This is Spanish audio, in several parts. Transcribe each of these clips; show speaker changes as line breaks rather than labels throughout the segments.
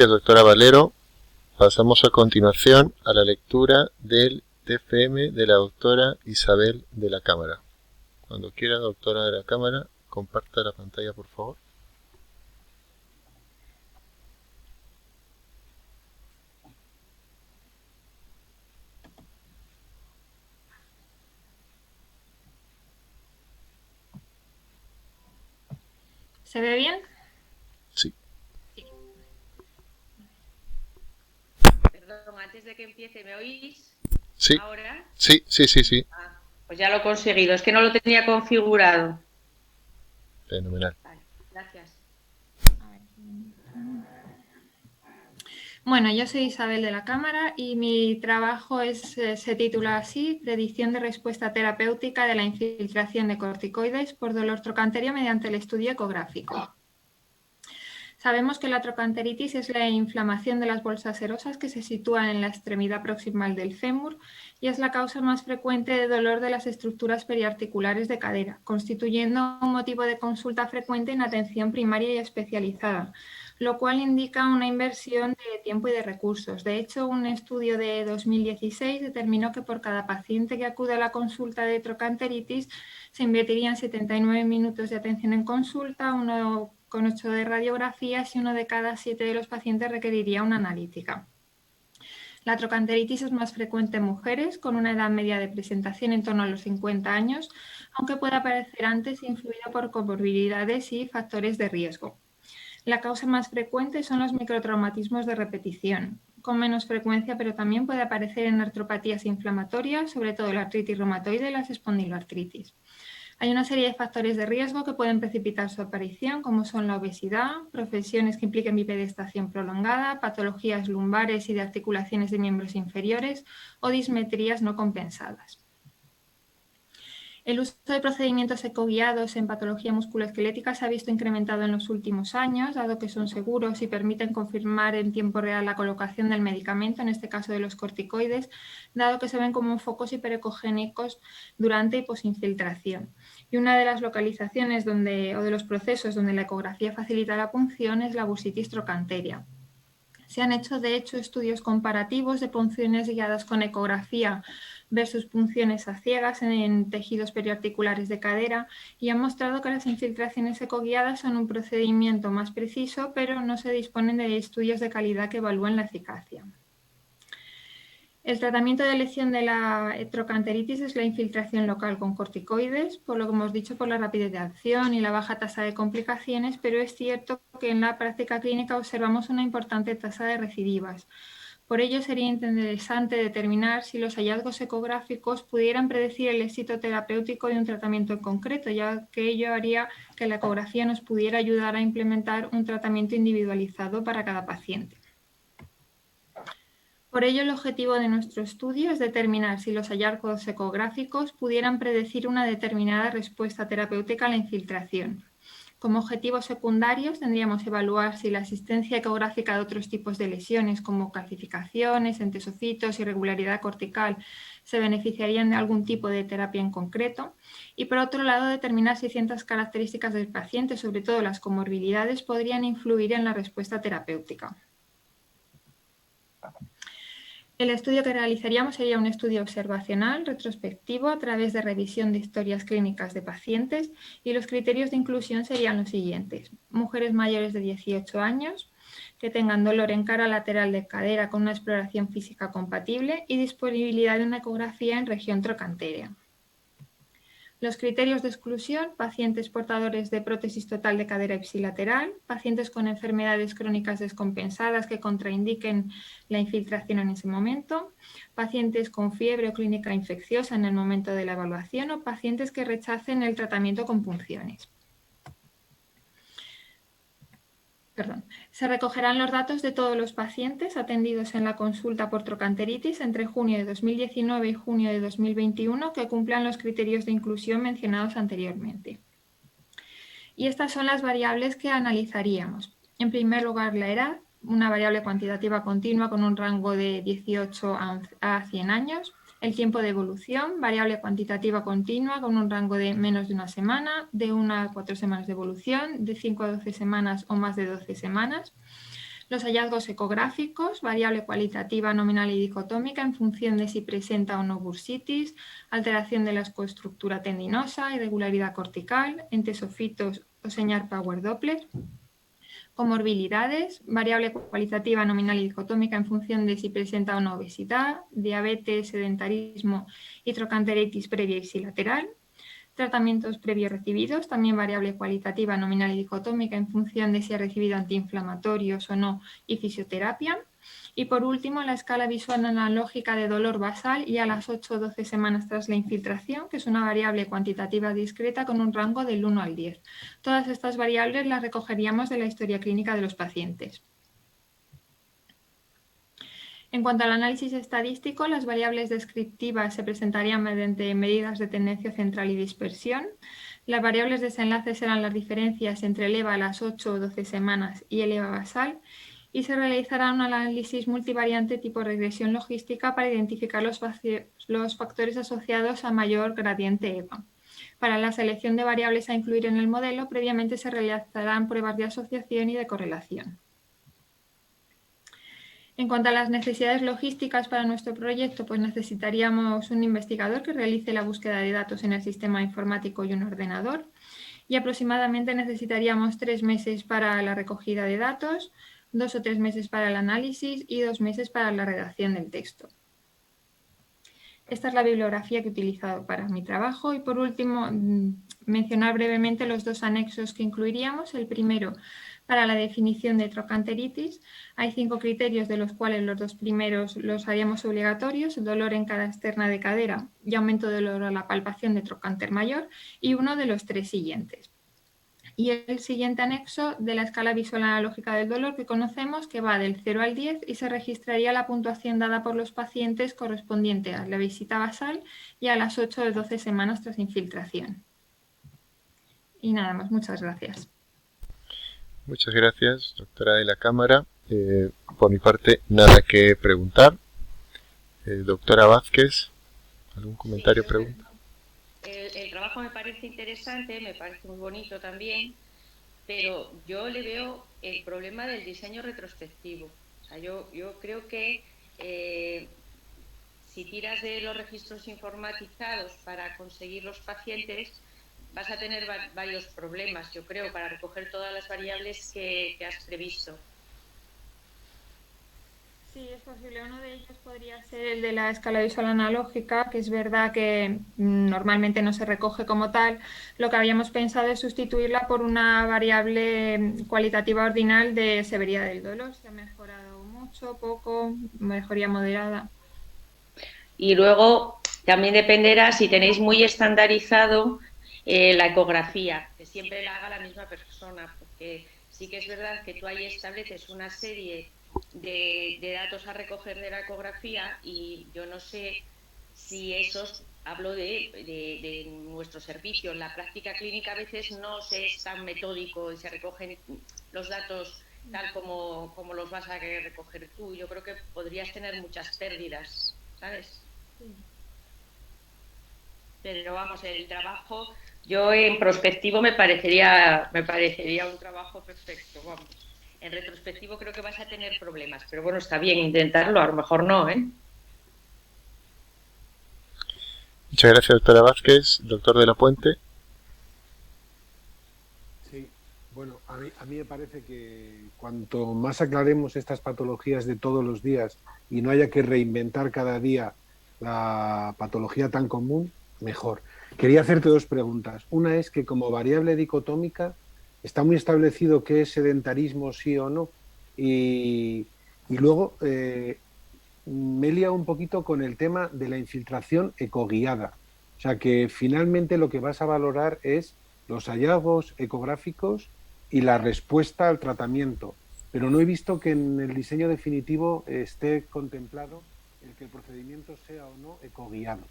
Gracias, doctora Valero. Pasamos a continuación a la lectura del TFM de la doctora Isabel de la Cámara. Cuando quiera, doctora de la Cámara, comparta la pantalla, por favor.
¿Se ve bien?
Sí.
Perdón, antes de que empiece, ¿me oís?
Sí.
¿Ahora?
Sí.
Pues ya lo he conseguido, es que no lo tenía configurado.
Fenomenal.
Vale, gracias.
Bueno, yo soy Isabel de la Cámara y mi trabajo se titula así: Predicción de respuesta terapéutica de la infiltración de corticoides por dolor trochanterio mediante el estudio ecográfico. Sabemos que la trocanteritis es la inflamación de las bolsas serosas que se sitúan en la extremidad proximal del fémur y es la causa más frecuente de dolor de las estructuras periarticulares de cadera, constituyendo un motivo de consulta frecuente en atención primaria y especializada, lo cual indica una inversión de tiempo y de recursos. De hecho, un estudio de 2016 determinó que por cada paciente que acude a la consulta de trocanteritis se invertirían 79 minutos de atención en consulta, 1,8 de radiografías y 1 de cada 7 de los pacientes requeriría una analítica. La trocanteritis es más frecuente en mujeres, con una edad media de presentación en torno a los 50 años, aunque puede aparecer antes influida por comorbilidades y factores de riesgo. La causa más frecuente son los microtraumatismos de repetición, con menos frecuencia, pero también puede aparecer en artropatías inflamatorias, sobre todo la artritis reumatoide y las espondiloartritis. Hay una serie de factores de riesgo que pueden precipitar su aparición, como son la obesidad, profesiones que impliquen bipedestación prolongada, patologías lumbares y de articulaciones de miembros inferiores o dismetrías no compensadas. El uso de procedimientos ecoguiados en patología musculoesquelética se ha visto incrementado en los últimos años, dado que son seguros y permiten confirmar en tiempo real la colocación del medicamento, en este caso de los corticoides, dado que se ven como focos hiperecogénicos durante y posinfiltración. Y una de las localizaciones o de los procesos donde la ecografía facilita la punción es la bursitis trochanteria. Se han hecho, de hecho, estudios comparativos de punciones guiadas con ecografía versus punciones a ciegas en tejidos periarticulares de cadera y han mostrado que las infiltraciones ecoguiadas son un procedimiento más preciso, pero no se disponen de estudios de calidad que evalúen la eficacia. El tratamiento de lesión de la trocanteritis es la infiltración local con corticoides, por lo que hemos dicho, por la rapidez de acción y la baja tasa de complicaciones, pero es cierto que en la práctica clínica observamos una importante tasa de recidivas. Por ello, sería interesante determinar si los hallazgos ecográficos pudieran predecir el éxito terapéutico de un tratamiento en concreto, ya que ello haría que la ecografía nos pudiera ayudar a implementar un tratamiento individualizado para cada paciente. Por ello, el objetivo de nuestro estudio es determinar si los hallazgos ecográficos pudieran predecir una determinada respuesta terapéutica a la infiltración. Como objetivos secundarios, tendríamos que evaluar si la asistencia ecográfica de otros tipos de lesiones, como calcificaciones, entesocitos, irregularidad cortical, se beneficiarían de algún tipo de terapia en concreto. Y por otro lado, determinar si ciertas características del paciente, sobre todo las comorbilidades, podrían influir en la respuesta terapéutica. El estudio que realizaríamos sería un estudio observacional, retrospectivo, a través de revisión de historias clínicas de pacientes, y los criterios de inclusión serían los siguientes: mujeres mayores de 18 años, que tengan dolor en cara lateral de cadera con una exploración física compatible y disponibilidad de una ecografía en región trochantérea. Los criterios de exclusión: pacientes portadores de prótesis total de cadera ipsilateral, pacientes con enfermedades crónicas descompensadas que contraindiquen la infiltración en ese momento, pacientes con fiebre o clínica infecciosa en el momento de la evaluación o pacientes que rechacen el tratamiento con punciones. Se recogerán los datos de todos los pacientes atendidos en la consulta por trocanteritis entre junio de 2019 y junio de 2021 que cumplan los criterios de inclusión mencionados anteriormente. Y estas son las variables que analizaríamos. En primer lugar, la edad, una variable cuantitativa continua con un rango de 18 a 100 años. El tiempo de evolución, variable cuantitativa continua con un rango de menos de una semana, de 1 a 4 semanas de evolución, de 5 a 12 semanas o más de 12 semanas. Los hallazgos ecográficos, variable cualitativa, nominal y dicotómica en función de si presenta o no bursitis, alteración de la estructura tendinosa, irregularidad cortical, entesofitos o señal Power Doppler. Comorbilidades, variable cualitativa, nominal y dicotómica en función de si presenta o no obesidad, diabetes, sedentarismo y trocanteritis previa y bilateral. Tratamientos previos recibidos, también variable cualitativa, nominal y dicotómica en función de si ha recibido antiinflamatorios o no y fisioterapia. Y por último, la escala visual analógica de dolor basal y a las 8 o 12 semanas tras la infiltración, que es una variable cuantitativa discreta con un rango del 1 al 10. Todas estas variables las recogeríamos de la historia clínica de los pacientes. En cuanto al análisis estadístico, las variables descriptivas se presentarían mediante medidas de tendencia central y dispersión. Las variables desenlace serán las diferencias entre el EVA a las 8 o 12 semanas y el EVA basal, y se realizará un análisis multivariante tipo regresión logística para identificar los factores asociados a mayor gradiente EVA. Para la selección de variables a incluir en el modelo, previamente se realizarán pruebas de asociación y de correlación. En cuanto a las necesidades logísticas para nuestro proyecto, pues necesitaríamos un investigador que realice la búsqueda de datos en el sistema informático y un ordenador, y aproximadamente necesitaríamos 3 meses para la recogida de datos, 2 o 3 meses para el análisis y 2 meses para la redacción del texto. Esta es la bibliografía que he utilizado para mi trabajo y por último mencionar brevemente los 2 anexos que incluiríamos. El primero, para la definición de trocanteritis, hay 5 criterios de los cuales los 2 primeros los haríamos obligatorios: dolor en cara externa de cadera y aumento de dolor a la palpación de trocánter mayor, y uno de los 3 siguientes. Y el siguiente anexo de la escala visual analógica del dolor que conocemos, que va del 0 al 10 y se registraría la puntuación dada por los pacientes correspondiente a la visita basal y a las 8 o 12 semanas tras infiltración. Y nada más, muchas gracias.
Muchas gracias, doctora de la Cámara. Por mi parte, nada que preguntar. Doctora Vázquez, ¿algún comentario o pregunta?
El trabajo me parece interesante, me parece muy bonito también, pero yo le veo el problema del diseño retrospectivo. O sea, yo creo que si tiras de los registros informatizados para conseguir los pacientes, vas a tener varios problemas, yo creo, para recoger todas las variables que has previsto.
Sí, es posible. Uno de ellos podría ser el de la escala visual analógica, que es verdad que normalmente no se recoge como tal. Lo que habíamos pensado es sustituirla por una variable cualitativa ordinal de severidad del dolor. Se ha mejorado mucho, poco, mejoría moderada.
Y luego también dependerá si tenéis muy estandarizado la ecografía, que siempre la haga la misma persona, porque sí que es verdad que tú ahí estableces una serie de datos a recoger de la ecografía y yo no sé si esos, hablo de nuestro servicio, en la práctica clínica a veces no se es tan metódico y se recogen los datos tal como los vas a querer recoger tú. Yo creo que podrías tener muchas pérdidas, ¿sabes? Sí. Pero vamos, el trabajo, yo en prospectivo me parecería un trabajo perfecto, vamos. En retrospectivo creo que vas a tener problemas, pero bueno, está bien intentarlo, a lo mejor no, ¿eh?
Muchas gracias, doctora Vázquez. Doctor de la Puente.
Sí, bueno, a mí me parece que cuanto más aclaremos estas patologías de todos los días y no haya que reinventar cada día la patología tan común, mejor. Quería hacerte 2 preguntas. Una es que como variable dicotómica está muy establecido qué es sedentarismo, sí o no. Y luego me he liado un poquito con el tema de la infiltración ecoguiada. O sea que finalmente lo que vas a valorar es los hallazgos ecográficos y la respuesta al tratamiento. Pero no he visto que en el diseño definitivo esté contemplado el que el procedimiento sea o no ecoguiado.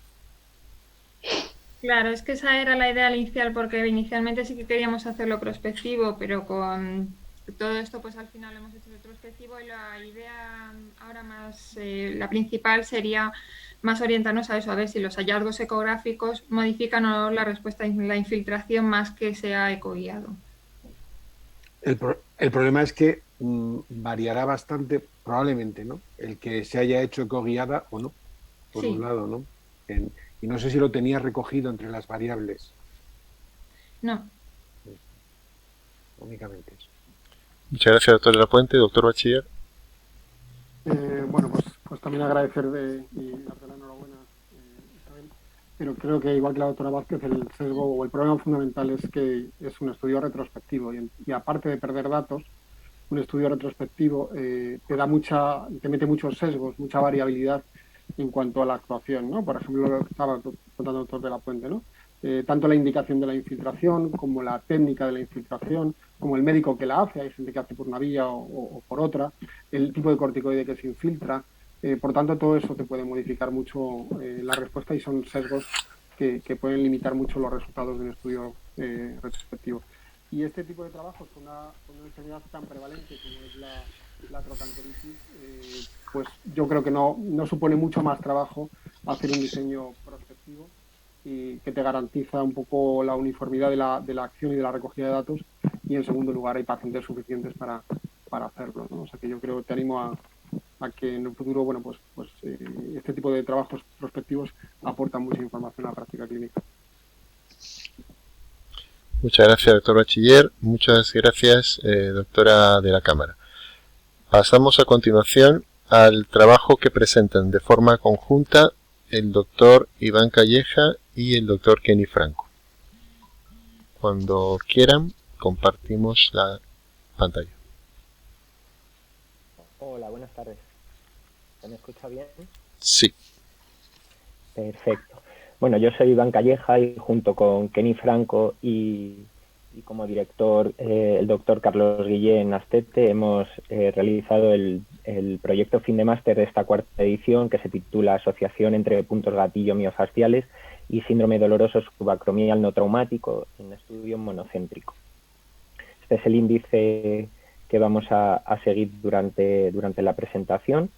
Claro, es que esa era la idea inicial, porque inicialmente sí que queríamos hacerlo prospectivo, pero con todo esto pues al final lo hemos hecho retrospectivo y la idea ahora más, la principal sería más orientarnos a eso, a ver si los hallazgos ecográficos modifican o no la respuesta a la infiltración más que sea ecoguiado.
El El problema es que variará bastante, probablemente, ¿no? El que se haya hecho ecoguiada o no, por un
Sí,
lado, ¿no? Y no sé si lo tenía recogido entre las variables,
no.
únicamente eso.
Muchas gracias, doctor de la Puente. Doctor Bachiller.
Bueno, pues también agradecer y darte la enhorabuena, Isabel. Pero creo que, igual que la doctora Vázquez, el sesgo o el problema fundamental es que es un estudio retrospectivo y aparte de perder datos, un estudio retrospectivo te mete muchos sesgos, mucha variabilidad en cuanto a la actuación, ¿no? Por ejemplo, lo que estaba contando el doctor de la Puente, ¿no? Tanto la indicación de la infiltración como la técnica de la infiltración, como el médico que la hace, hay gente que hace por una vía o por otra, el tipo de corticoide que se infiltra. Por tanto, todo eso te puede modificar mucho la respuesta y son sesgos que pueden limitar mucho los resultados de un estudio retrospectivo. Y este tipo de trabajos con una enfermedad tan prevalente como es la trocanteritis, pues yo creo que no supone mucho más trabajo hacer un diseño prospectivo y que te garantiza un poco la uniformidad de la acción y de la recogida de datos, y en segundo lugar hay pacientes suficientes para hacerlo, ¿no? O sea que yo creo que te animo a que en el futuro, bueno, pues este tipo de trabajos prospectivos aportan mucha información a la práctica clínica.
Muchas gracias, doctor Bachiller. Muchas gracias, doctora de la Cámara. Pasamos a continuación al trabajo que presentan de forma conjunta el doctor Iván Calleja y el doctor Kenny Franco. Cuando quieran, compartimos la pantalla.
Hola, buenas tardes. ¿Se me escucha bien?
Sí.
Perfecto. Bueno, yo soy Iván Calleja y junto con Kenny Franco y como director el doctor Carlos Guillén Astete hemos realizado el proyecto fin de máster de esta cuarta edición, que se titula Asociación entre puntos gatillo miofasciales y síndrome doloroso subacromial no traumático en estudio monocéntrico. Este es el índice que vamos a seguir durante la presentación,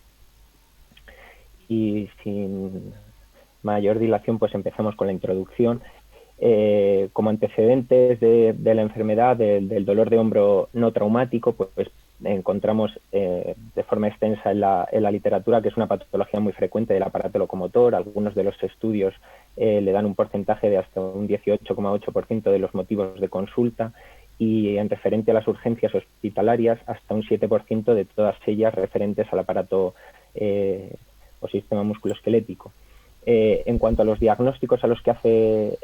y sin mayor dilación pues empezamos con la introducción. Como antecedentes de la enfermedad del dolor de hombro no traumático, pues encontramos de forma extensa en la literatura que es una patología muy frecuente del aparato locomotor. Algunos de los estudios le dan un porcentaje de hasta un 18,8% de los motivos de consulta, y en referente a las urgencias hospitalarias hasta un 7% de todas ellas referentes al aparato o sistema musculoesquelético. En cuanto a los diagnósticos a los que hace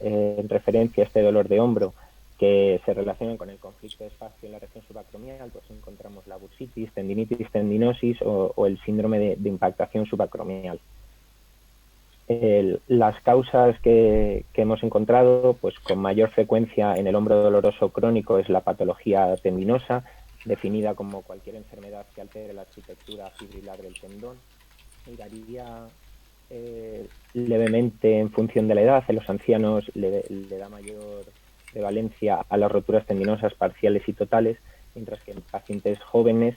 referencia este dolor de hombro, que se relacionan con el conflicto de espacio en la región subacromial, pues encontramos la bursitis, tendinitis, tendinosis o el síndrome de impactación subacromial. Las causas que hemos encontrado, pues con mayor frecuencia en el hombro doloroso crónico, es la patología tendinosa, definida como cualquier enfermedad que altere la arquitectura fibrilar del tendón. Y varía levemente en función de la edad. En los ancianos le da mayor prevalencia a las roturas tendinosas parciales y totales, mientras que en pacientes jóvenes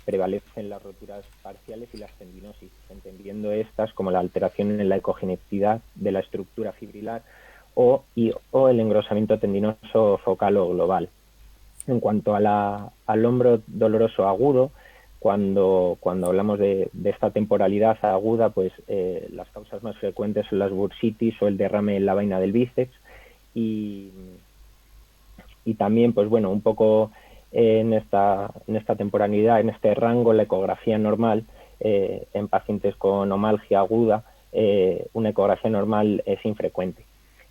prevalecen las roturas parciales y las tendinosis, entendiendo estas como la alteración en la ecogeneticidad de la estructura fibrilar o el engrosamiento tendinoso focal o global. En cuanto al hombro doloroso agudo, cuando hablamos de esta temporalidad aguda, pues las causas más frecuentes son las bursitis o el derrame en la vaina del bíceps, y también, pues bueno, un poco en esta temporalidad, en este rango, la ecografía normal en pacientes con omalgia aguda, una ecografía normal es infrecuente.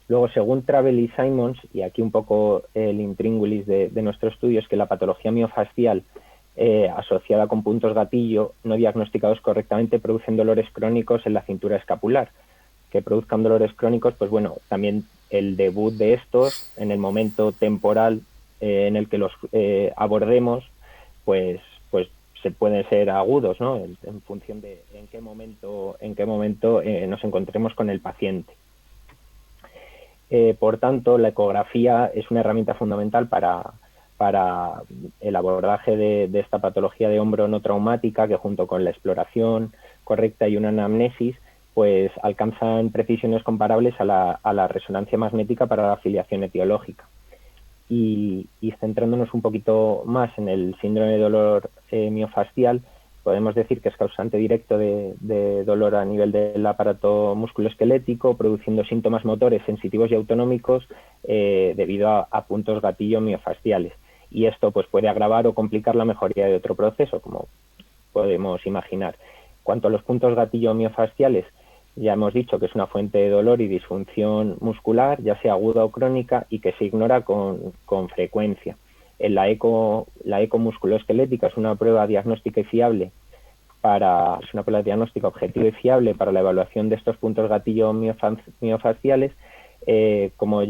Luego, según Travel y Simons, y aquí un poco el intríngulis de nuestro estudio, es que la patología miofascial asociada con puntos gatillo no diagnosticados correctamente producen dolores crónicos en la cintura escapular. Que produzcan dolores crónicos, pues bueno, también el debut de estos en el momento temporal en el que los abordemos, pues se pueden ser agudos, ¿no? En función de en qué momento nos encontremos con el paciente. Por tanto, la ecografía es una herramienta fundamental para el abordaje de esta patología de hombro no traumática, que junto con la exploración correcta y una anamnesis, pues alcanzan precisiones comparables a la resonancia magnética para la afiliación etiológica. Y centrándonos un poquito más en el síndrome de dolor miofascial, podemos decir que es causante directo de dolor a nivel del aparato musculoesquelético, produciendo síntomas motores sensitivos y autonómicos debido a puntos gatillo miofasciales. Y esto pues, puede agravar o complicar la mejoría de otro proceso, como podemos imaginar. Cuanto a los puntos gatillo miofasciales, ya hemos dicho que es una fuente de dolor y disfunción muscular, ya sea aguda o crónica, y que se ignora con frecuencia. La eco musculoesquelética es una prueba diagnóstica y fiable es una prueba diagnóstica objetiva y fiable para la evaluación de estos puntos gatillo miofasciales, como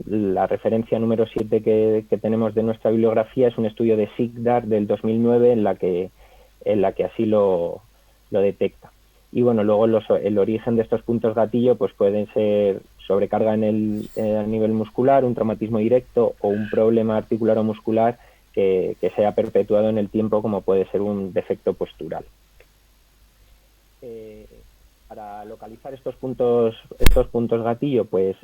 la referencia número 7 que tenemos de nuestra bibliografía es un estudio de SIGDAR del 2009 en la que así lo detecta. Y bueno, luego el origen de estos puntos gatillo pues pueden ser sobrecarga a nivel muscular, un traumatismo directo o un problema articular o muscular que se ha perpetuado en el tiempo, como puede ser un defecto postural. Para localizar estos puntos gatillo, pues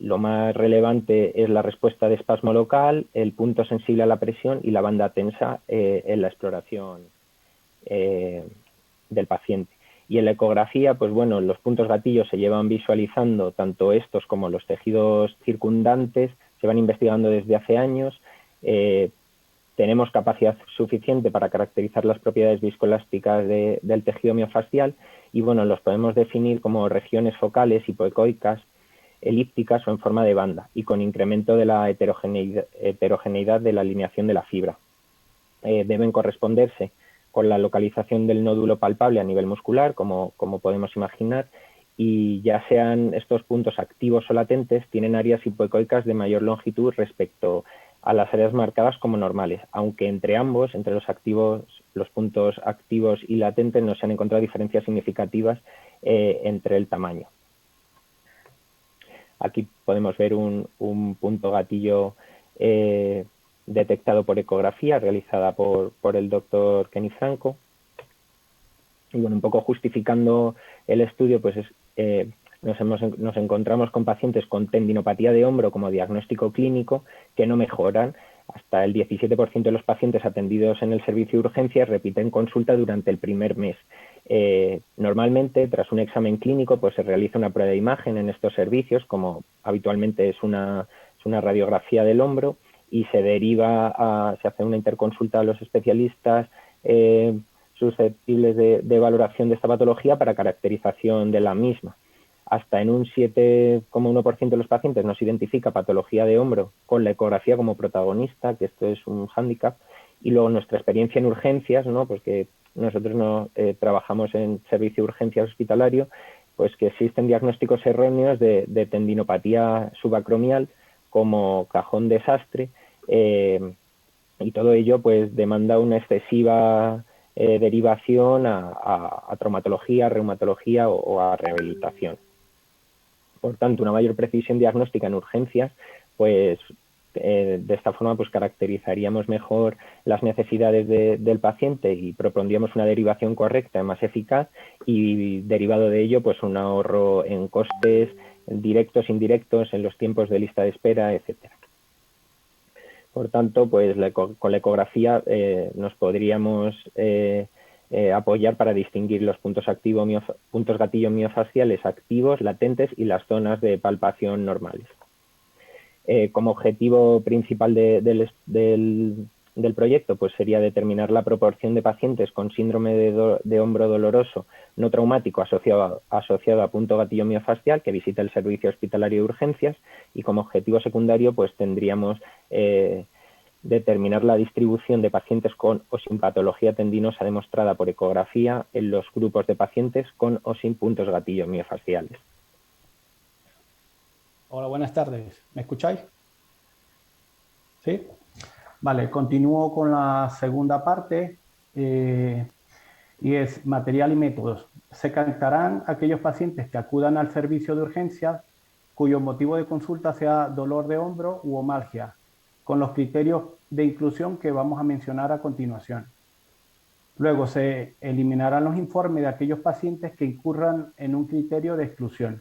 lo más relevante es la respuesta de espasmo local, el punto sensible a la presión y la banda tensa en la exploración del paciente. Y en la ecografía, pues bueno, los puntos gatillo se llevan visualizando, tanto estos como los tejidos circundantes, se van investigando desde hace años. Tenemos capacidad suficiente para caracterizar las propiedades viscoelásticas del tejido miofascial y bueno, los podemos definir como regiones focales hipoecoicas, elípticas o en forma de banda y con incremento de la heterogeneidad de la alineación de la fibra. Deben corresponderse con la localización del nódulo palpable a nivel muscular, como podemos imaginar, y ya sean estos puntos activos o latentes, tienen áreas hipoecoicas de mayor longitud respecto a las áreas marcadas como normales, aunque entre ambos, entre los puntos activos y latentes, no se han encontrado diferencias significativas entre el tamaño. Aquí podemos ver un punto gatillo detectado por ecografía, realizada por el doctor Kenny Franco. Y bueno, un poco justificando el estudio, pues nos encontramos con pacientes con tendinopatía de hombro como diagnóstico clínico que no mejoran. Hasta el 17% de los pacientes atendidos en el servicio de urgencias repiten consulta durante el primer mes. Normalmente, tras un examen clínico, pues se realiza una prueba de imagen en estos servicios, como habitualmente es una radiografía del hombro, y se se hace una interconsulta a los especialistas susceptibles de valoración de esta patología para caracterización de la misma. Hasta en un 7,1% de los pacientes no se identifica patología de hombro con la ecografía como protagonista, que esto es un hándicap. Y luego nuestra experiencia en urgencias, ¿no? Porque nosotros trabajamos en servicio de urgencias hospitalario, pues que existen diagnósticos erróneos de tendinopatía subacromial como cajón desastre, y todo ello pues demanda una excesiva derivación a traumatología, reumatología o a rehabilitación. Por tanto, una mayor precisión diagnóstica en urgencias, pues de esta forma pues caracterizaríamos mejor las necesidades del paciente y propondríamos una derivación correcta y más eficaz, y derivado de ello pues un ahorro en costes directos, indirectos, en los tiempos de lista de espera, etcétera. Por tanto, pues con la ecografía nos podríamos apoyar para distinguir los puntos gatillo miofasciales activos, latentes y las zonas de palpación normales. Como objetivo principal del proyecto, pues sería determinar la proporción de pacientes con síndrome de hombro doloroso no traumático asociado a punto gatillo miofascial que visita el servicio hospitalario de urgencias, y como objetivo secundario pues tendríamos determinar la distribución de pacientes con o sin patología tendinosa demostrada por ecografía en los grupos de pacientes con o sin puntos gatillo miofasciales.
Hola, buenas tardes. ¿Me escucháis? ¿Sí? Vale, continúo con la segunda parte y es material y métodos. Se captarán aquellos pacientes que acudan al servicio de urgencias cuyo motivo de consulta sea dolor de hombro u omalgia, con los criterios de inclusión que vamos a mencionar a continuación. Luego se eliminarán los informes de aquellos pacientes que incurran en un criterio de exclusión.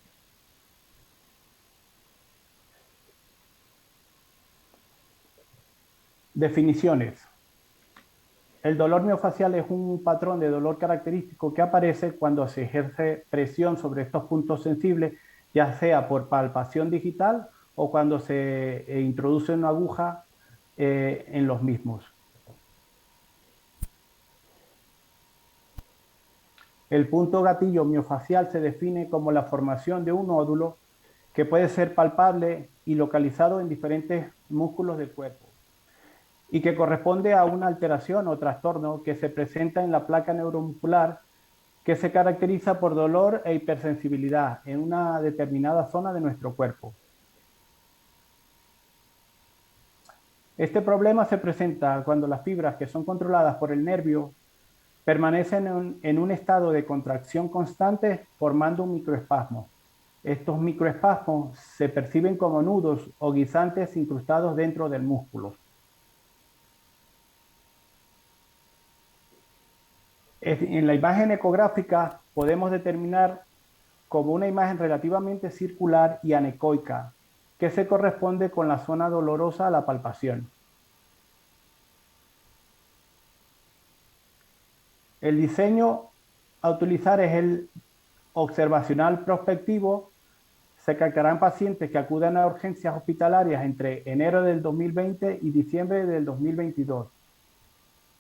Definiciones. El dolor miofacial es un patrón de dolor característico que aparece cuando se ejerce presión sobre estos puntos sensibles, ya sea por palpación digital o cuando se introduce una aguja en los mismos. El punto gatillo miofacial se define como la formación de un nódulo que puede ser palpable y localizado en diferentes músculos del cuerpo y que corresponde a una alteración o trastorno que se presenta en la placa neuromuscular que se caracteriza por dolor e hipersensibilidad en una determinada zona de nuestro cuerpo. Este problema se presenta cuando las fibras que son controladas por el nervio permanecen en un estado de contracción constante formando un microespasmo. Estos microespasmos se perciben como nudos o guisantes incrustados dentro del músculo. En la imagen ecográfica podemos determinar como una imagen relativamente circular y anecoica, que se corresponde con la zona dolorosa a la palpación. El diseño a utilizar es el observacional prospectivo. Se captarán pacientes que acudan a urgencias hospitalarias entre enero del 2020 y diciembre del 2022.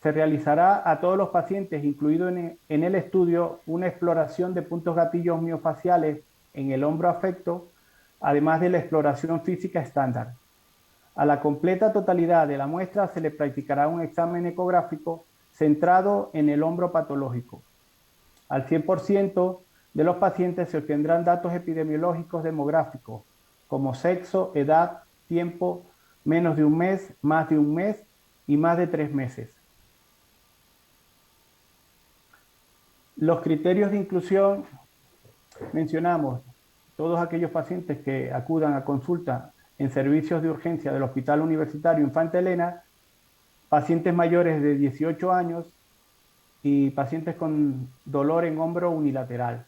Se realizará a todos los pacientes, incluido en el estudio, una exploración de puntos gatillos miofaciales en el hombro afecto, además de la exploración física estándar. A la completa totalidad de la muestra se le practicará un examen ecográfico centrado en el hombro patológico. Al 100% de los pacientes se obtendrán datos epidemiológicos demográficos, como sexo, edad, tiempo, menos de un mes, más de un mes y más de 3 meses. Los criterios de inclusión, mencionamos todos aquellos pacientes que acudan a consulta en servicios de urgencia del Hospital Universitario Infanta Elena, pacientes mayores de 18 años y pacientes con dolor en hombro unilateral.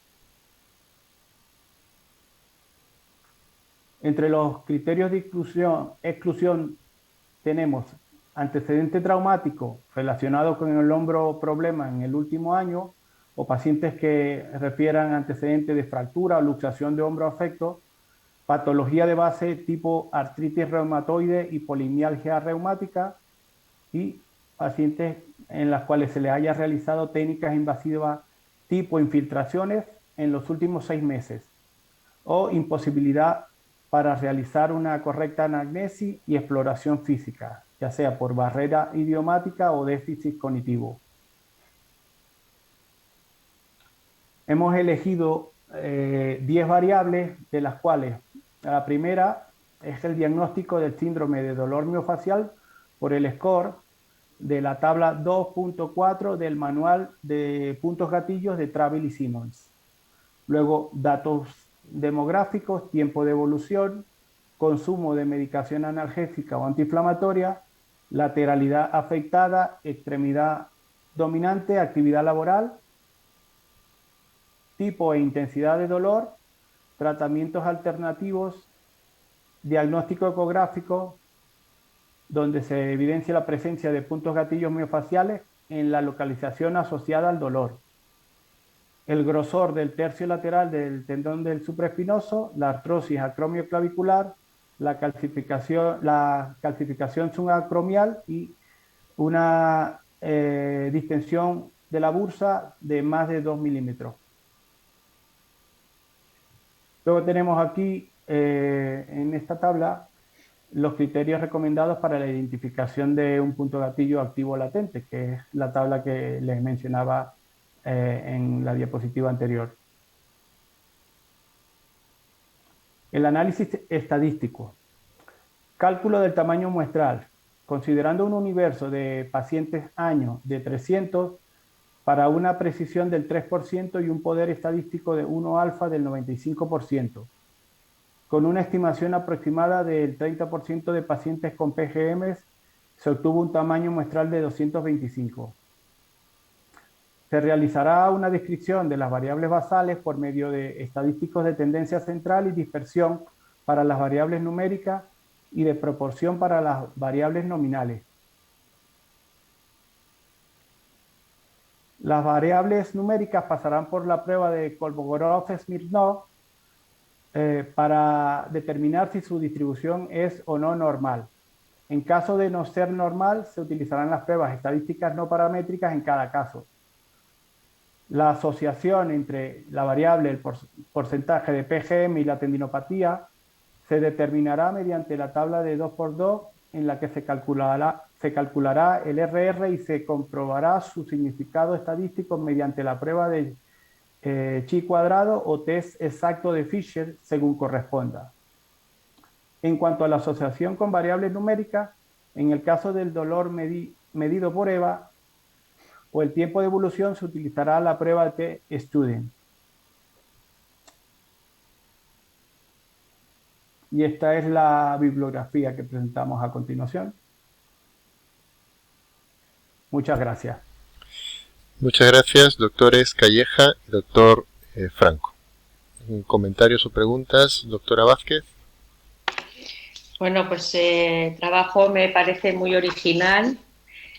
Entre los criterios de exclusión tenemos antecedente traumático relacionado con el hombro problema en el último año, o pacientes que refieran antecedentes de fractura o luxación de hombro afecto, patología de base tipo artritis reumatoide y polimialgia reumática, y pacientes en las cuales se les haya realizado técnicas invasivas tipo infiltraciones en los últimos 6 meses, o imposibilidad para realizar una correcta anamnesis y exploración física, ya sea por barrera idiomática o déficit cognitivo. Hemos elegido 10 variables, de las cuales la primera es el diagnóstico del síndrome de dolor miofacial por el score de la tabla 2.4 del manual de puntos gatillos de Travel y Simmons. Luego, datos demográficos, tiempo de evolución, consumo de medicación analgésica o antiinflamatoria, lateralidad afectada, extremidad dominante, actividad laboral, tipo e intensidad de dolor, tratamientos alternativos, diagnóstico ecográfico, donde se evidencia la presencia de puntos gatillos miofaciales en la localización asociada al dolor, el grosor del tercio lateral del tendón del supraespinoso, la artrosis acromioclavicular, la calcificación subacromial y una distensión de la bursa de más de 2 milímetros. Luego tenemos aquí en esta tabla los criterios recomendados para la identificación de un punto gatillo activo latente, que es la tabla que les mencionaba en la diapositiva anterior. El análisis estadístico. Cálculo del tamaño muestral. Considerando un universo de pacientes años de 300 para una precisión del 3% y un poder estadístico de 1 alfa del 95%, con una estimación aproximada del 30% de pacientes con PGMs, se obtuvo un tamaño muestral de 225. Se realizará una descripción de las variables basales por medio de estadísticos de tendencia central y dispersión para las variables numéricas y de proporción para las variables nominales, Las variables numéricas pasarán por la prueba de Kolmogorov-Smirnov para determinar si su distribución es o no normal. En caso de no ser normal, se utilizarán las pruebas estadísticas no paramétricas en cada caso. La asociación entre la variable, el porcentaje de PGM y la tendinopatía se determinará mediante la tabla de 2×2 en la que se calculará el RR y se comprobará su significado estadístico mediante la prueba de chi cuadrado o test exacto de Fisher según corresponda. En cuanto a la asociación con variables numéricas, en el caso del dolor medido por EVA o el tiempo de evolución, se utilizará la prueba de T-Student. Y esta es la bibliografía que presentamos a continuación. Muchas gracias.
Muchas gracias, doctores Calleja y doctor Franco. ¿Comentarios o preguntas, doctora Vázquez?
Bueno, pues el trabajo me parece muy original.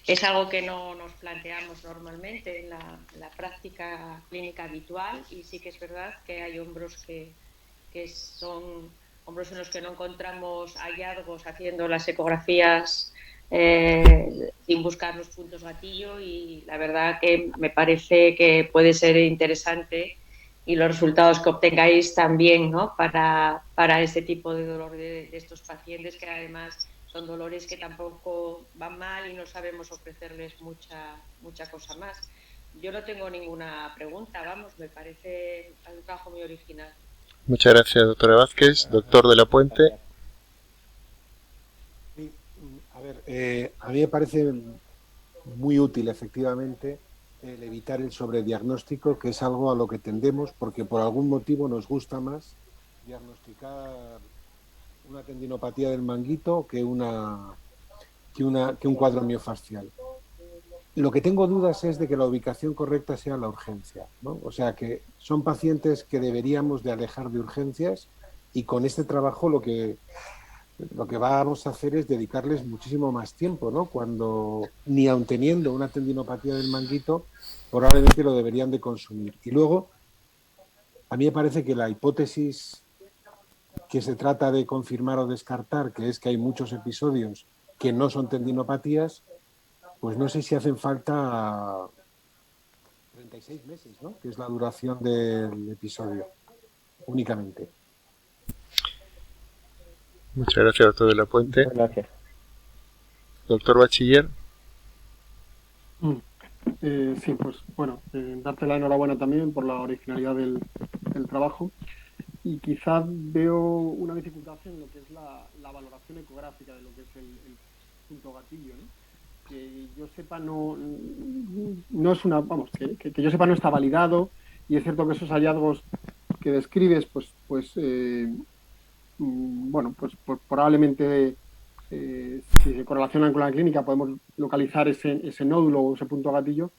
Es algo que no nos planteamos normalmente en la práctica clínica habitual, y sí que es verdad que hay hombros que son hombros en los que no encontramos hallazgos haciendo las ecografías sin buscar los puntos gatillo, y la verdad que me parece que puede ser interesante, y los resultados que obtengáis también, ¿no?, para este tipo de dolor de estos pacientes, que además son dolores que tampoco van mal y no sabemos ofrecerles mucha cosa más. Yo no tengo ninguna pregunta, vamos, me parece un trabajo muy original.
Muchas gracias, doctora Vázquez. Doctor de la Puente.
Sí, a ver, a mí me parece muy útil, efectivamente, el evitar el sobrediagnóstico, que es algo a lo que tendemos, porque por algún motivo nos gusta más diagnosticar una tendinopatía del manguito que un cuadro miofascial. Lo que tengo dudas es de que la ubicación correcta sea la urgencia, ¿no? O sea, que son pacientes que deberíamos de alejar de urgencias, y con este trabajo lo que vamos a hacer es dedicarles muchísimo más tiempo, ¿no? Cuando, ni aun teniendo una tendinopatía del manguito, probablemente lo deberían de consumir. Y luego, a mí me parece que la hipótesis que se trata de confirmar o descartar, que es que hay muchos episodios que no son tendinopatías, pues no sé si hacen falta 36 meses, ¿no?, que es la duración del episodio, únicamente.
Muchas gracias, doctor de la Puente.
Muchas gracias.
Doctor Bachiller.
Sí, pues bueno, darte la enhorabuena también por la originalidad del trabajo, y quizás veo una dificultad en lo que es la valoración ecográfica de lo que es el punto gatillo, ¿no? Que yo sepa no es una, vamos, que yo sepa no está validado, y es cierto que esos hallazgos que describes, bueno, pues probablemente si se correlacionan con la clínica podemos localizar ese nódulo o ese punto gatillo,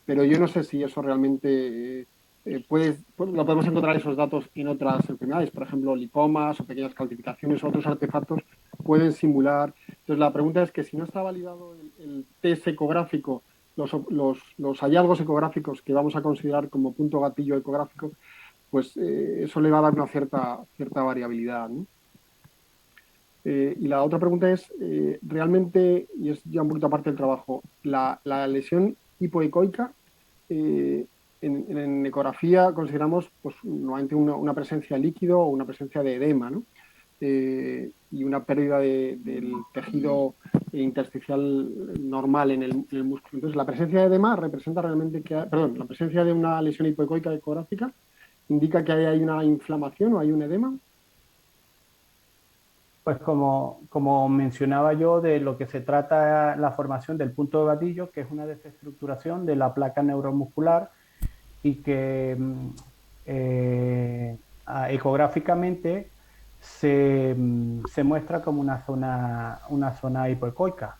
pero yo no sé si eso realmente lo podemos encontrar esos datos en otras enfermedades, por ejemplo, lipomas o pequeñas calcificaciones o otros artefactos pueden simular. Entonces la pregunta es que si no está validado el test ecográfico, los hallazgos ecográficos que vamos a considerar como punto gatillo ecográfico, pues eso le va a dar una cierta variabilidad, ¿no? Y la otra pregunta es, realmente, y es ya un poquito aparte del trabajo, la lesión hipoecoica, en ecografía consideramos pues normalmente una presencia de líquido o una presencia de edema, ¿no? Y una pérdida del tejido intersticial normal en el músculo. Entonces, la presencia de edema representa realmente la presencia de una lesión hipoecoica ecográfica indica que hay una inflamación o hay un edema.
Pues como mencionaba yo, de lo que se trata la formación del punto de gatillo, que es una desestructuración de la placa neuromuscular, y que ecográficamente se muestra como una zona hipoecoica.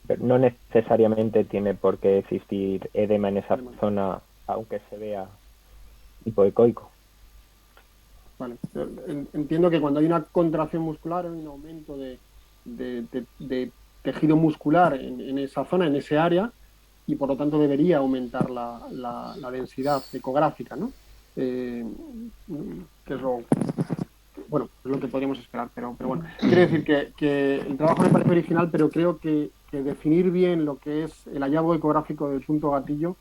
Pero no necesariamente tiene por qué existir edema en esa zona, aunque se vea hipoecoico.
Vale. Entiendo que cuando hay una contracción muscular hay un aumento de tejido muscular en esa zona, en ese área, y por lo tanto debería aumentar la densidad ecográfica, ¿no? Que es lo, bueno, es lo que podríamos esperar, pero bueno. Quiero decir que el trabajo me parece original, pero creo que definir bien lo que es el hallazgo ecográfico del punto gatillo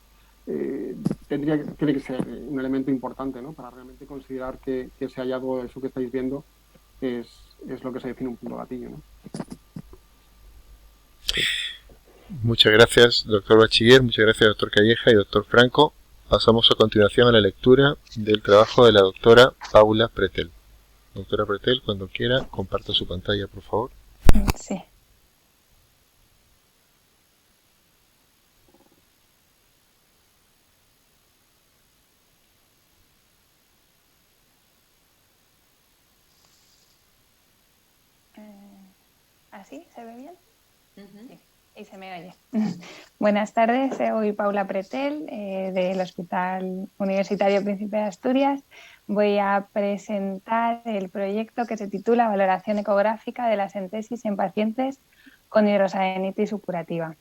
tiene que ser un elemento importante, ¿no? Para realmente considerar que ese hallazgo, eso que estáis viendo, es lo que se define un punto gatillo, ¿no?
Muchas gracias, doctor Bachiller, muchas gracias, doctor Calleja y doctor Franco. Pasamos a continuación a la lectura del trabajo de la doctora Paula Pretel. Doctora Pretel, cuando quiera, comparta su pantalla, por favor.
Sí. ¿Así? ¿Se ve bien? Sí. Y se me oye. Buenas tardes, soy Paula Pretel del Hospital Universitario Príncipe de Asturias. Voy a presentar el proyecto que se titula Valoración ecográfica de las entesis en pacientes con hidrosalinitis supurativa.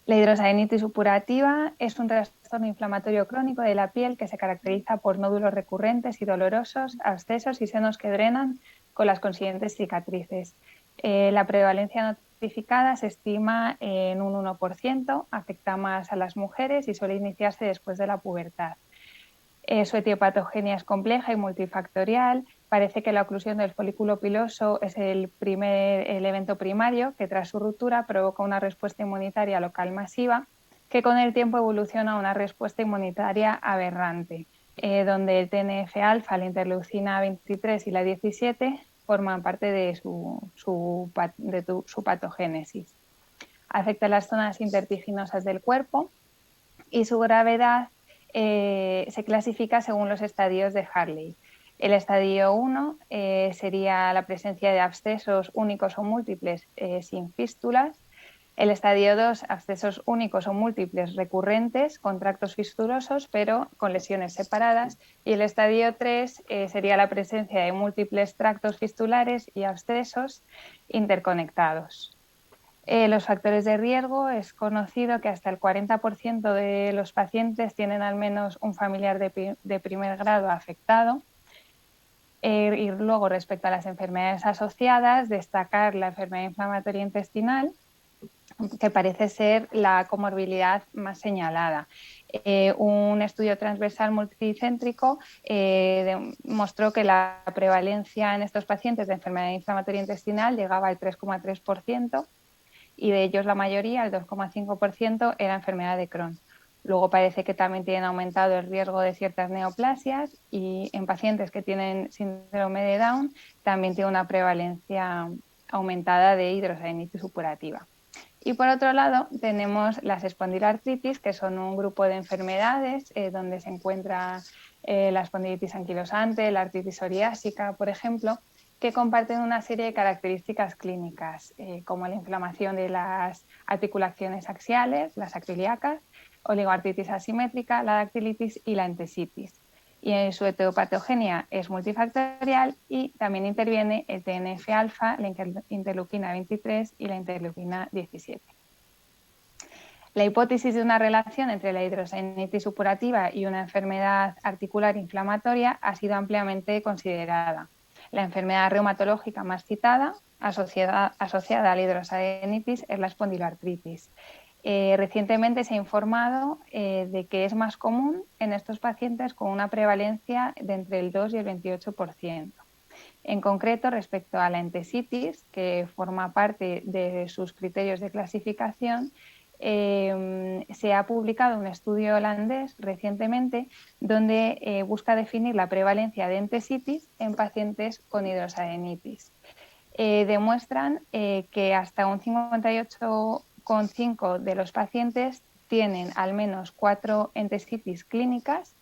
La hidrosalinitis supurativa es un trastorno inflamatorio crónico de la piel que se caracteriza por nódulos recurrentes y dolorosos, abscesos y senos que drenan con las consiguientes cicatrices. La prevalencia notificada se estima en un 1%, afecta más a las mujeres y suele iniciarse después de la pubertad. Su etiopatogenia es compleja y multifactorial. Parece que la oclusión del folículo piloso es el evento primario que tras su ruptura provoca una respuesta inmunitaria local masiva que con el tiempo evoluciona a una respuesta inmunitaria aberrante, donde el TNF-alfa, la interleucina 23 y la 17 forman parte de su patogénesis. Afecta las zonas intertiginosas del cuerpo y su gravedad se clasifica según los estadios de Hartley. El estadio 1 sería la presencia de abscesos únicos o múltiples sin fístulas. El estadio 2, abscesos únicos o múltiples recurrentes con tractos fistulosos pero con lesiones separadas. Y el estadio 3 sería la presencia de múltiples tractos fistulares y abscesos interconectados. Los factores de riesgo, es conocido que hasta el 40% de los pacientes tienen al menos un familiar de primer grado afectado. Y luego, respecto a las enfermedades asociadas, destacar la enfermedad inflamatoria intestinal, que parece ser la comorbilidad más señalada. Un estudio transversal multicéntrico mostró que la prevalencia en estos pacientes de enfermedad inflamatoria intestinal llegaba al 3,3%. Y de ellos la mayoría, el 2,5%, era enfermedad de Crohn. Luego parece que también tienen aumentado el riesgo de ciertas neoplasias y en pacientes que tienen síndrome de Down también tiene una prevalencia aumentada de hidrosalinitis supurativa. Y por otro lado tenemos las espondiloartritis, que son un grupo de enfermedades donde se encuentra la espondilitis anquilosante, la artritis psoriásica, por ejemplo, que comparten una serie de características clínicas, como la inflamación de las articulaciones axiales, las acroiliacas, oligoartritis asimétrica, la dactilitis y la entesitis. Y en su etiopatogenia es multifactorial y también interviene el TNF-alfa, la interleucina 23 y la interleucina 17. La hipótesis de una relación entre la hidrosalinitis supurativa y una enfermedad articular inflamatoria ha sido ampliamente considerada. La enfermedad reumatológica más citada, asociada a la hidrosalinitis, es la espondiloartritis. Recientemente se ha informado de que es más común en estos pacientes con una prevalencia de entre el 2 y el 28%. En concreto, respecto a la entesitis, que forma parte de sus criterios de clasificación, se ha publicado un estudio holandés recientemente donde busca definir la prevalencia de entesitis en pacientes con hidrosalinitis. Demuestran que hasta un 58,5% de los pacientes tienen al menos 4 entesitis clínicas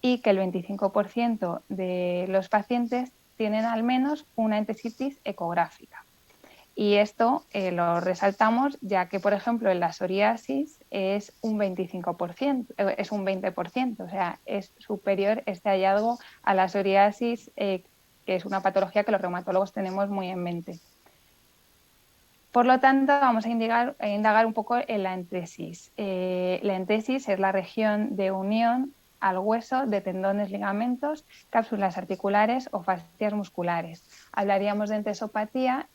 y que el 25% de los pacientes tienen al menos una entesitis ecográfica. Y esto lo resaltamos ya que, por ejemplo, en la psoriasis es un 25%, es un 20%, o sea, es superior este hallazgo a la psoriasis, que es una patología que los reumatólogos tenemos muy en mente. Por lo tanto, vamos a indagar un poco en la entesis. La entesis es la región de unión al hueso de tendones, ligamentos, cápsulas articulares o fascias musculares. Hablaríamos de entesopatía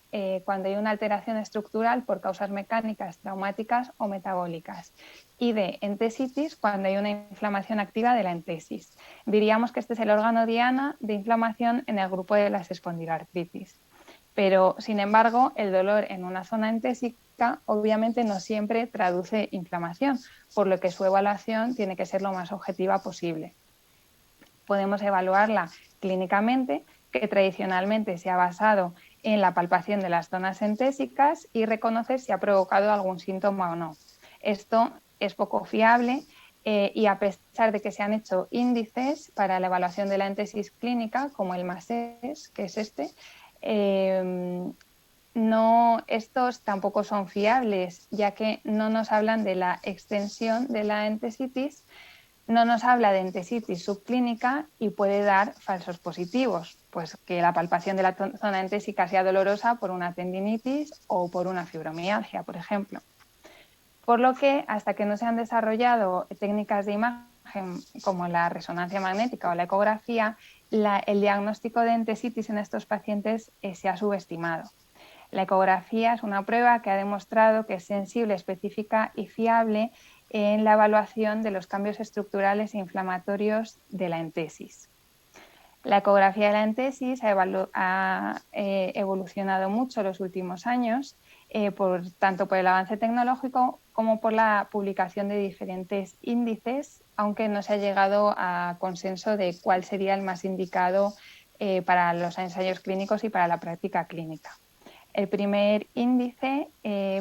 cuando hay una alteración estructural por causas mecánicas, traumáticas o metabólicas, y de entesitis cuando hay una inflamación activa de la entesis. Diríamos que este es el órgano diana de inflamación en el grupo de las espondiloartritis. Pero, sin embargo, el dolor en una zona entésica obviamente no siempre traduce inflamación, por lo que su evaluación tiene que ser lo más objetiva posible. Podemos evaluarla clínicamente, que tradicionalmente se ha basado en la palpación de las zonas entésicas y reconocer si ha provocado algún síntoma o no. Esto es poco fiable y a pesar de que se han hecho índices para la evaluación de la entesis clínica, como el MASES, que es este, estos tampoco son fiables, ya que no nos hablan de la extensión de la entesitis, no nos habla de entesitis subclínica y puede dar falsos positivos, pues que la palpación de la zona entésica sea dolorosa por una tendinitis o por una fibromialgia, por ejemplo. Por lo que, hasta que no se han desarrollado técnicas de imagen como la resonancia magnética o la ecografía, el diagnóstico de entesitis en estos pacientes se ha subestimado. La ecografía es una prueba que ha demostrado que es sensible, específica y fiable en la evaluación de los cambios estructurales e inflamatorios de la entesis. La ecografía de la entesis ha evolucionado mucho en los últimos años, tanto por el avance tecnológico como por la publicación de diferentes índices, aunque no se ha llegado a consenso de cuál sería el más indicado para los ensayos clínicos y para la práctica clínica. El primer índice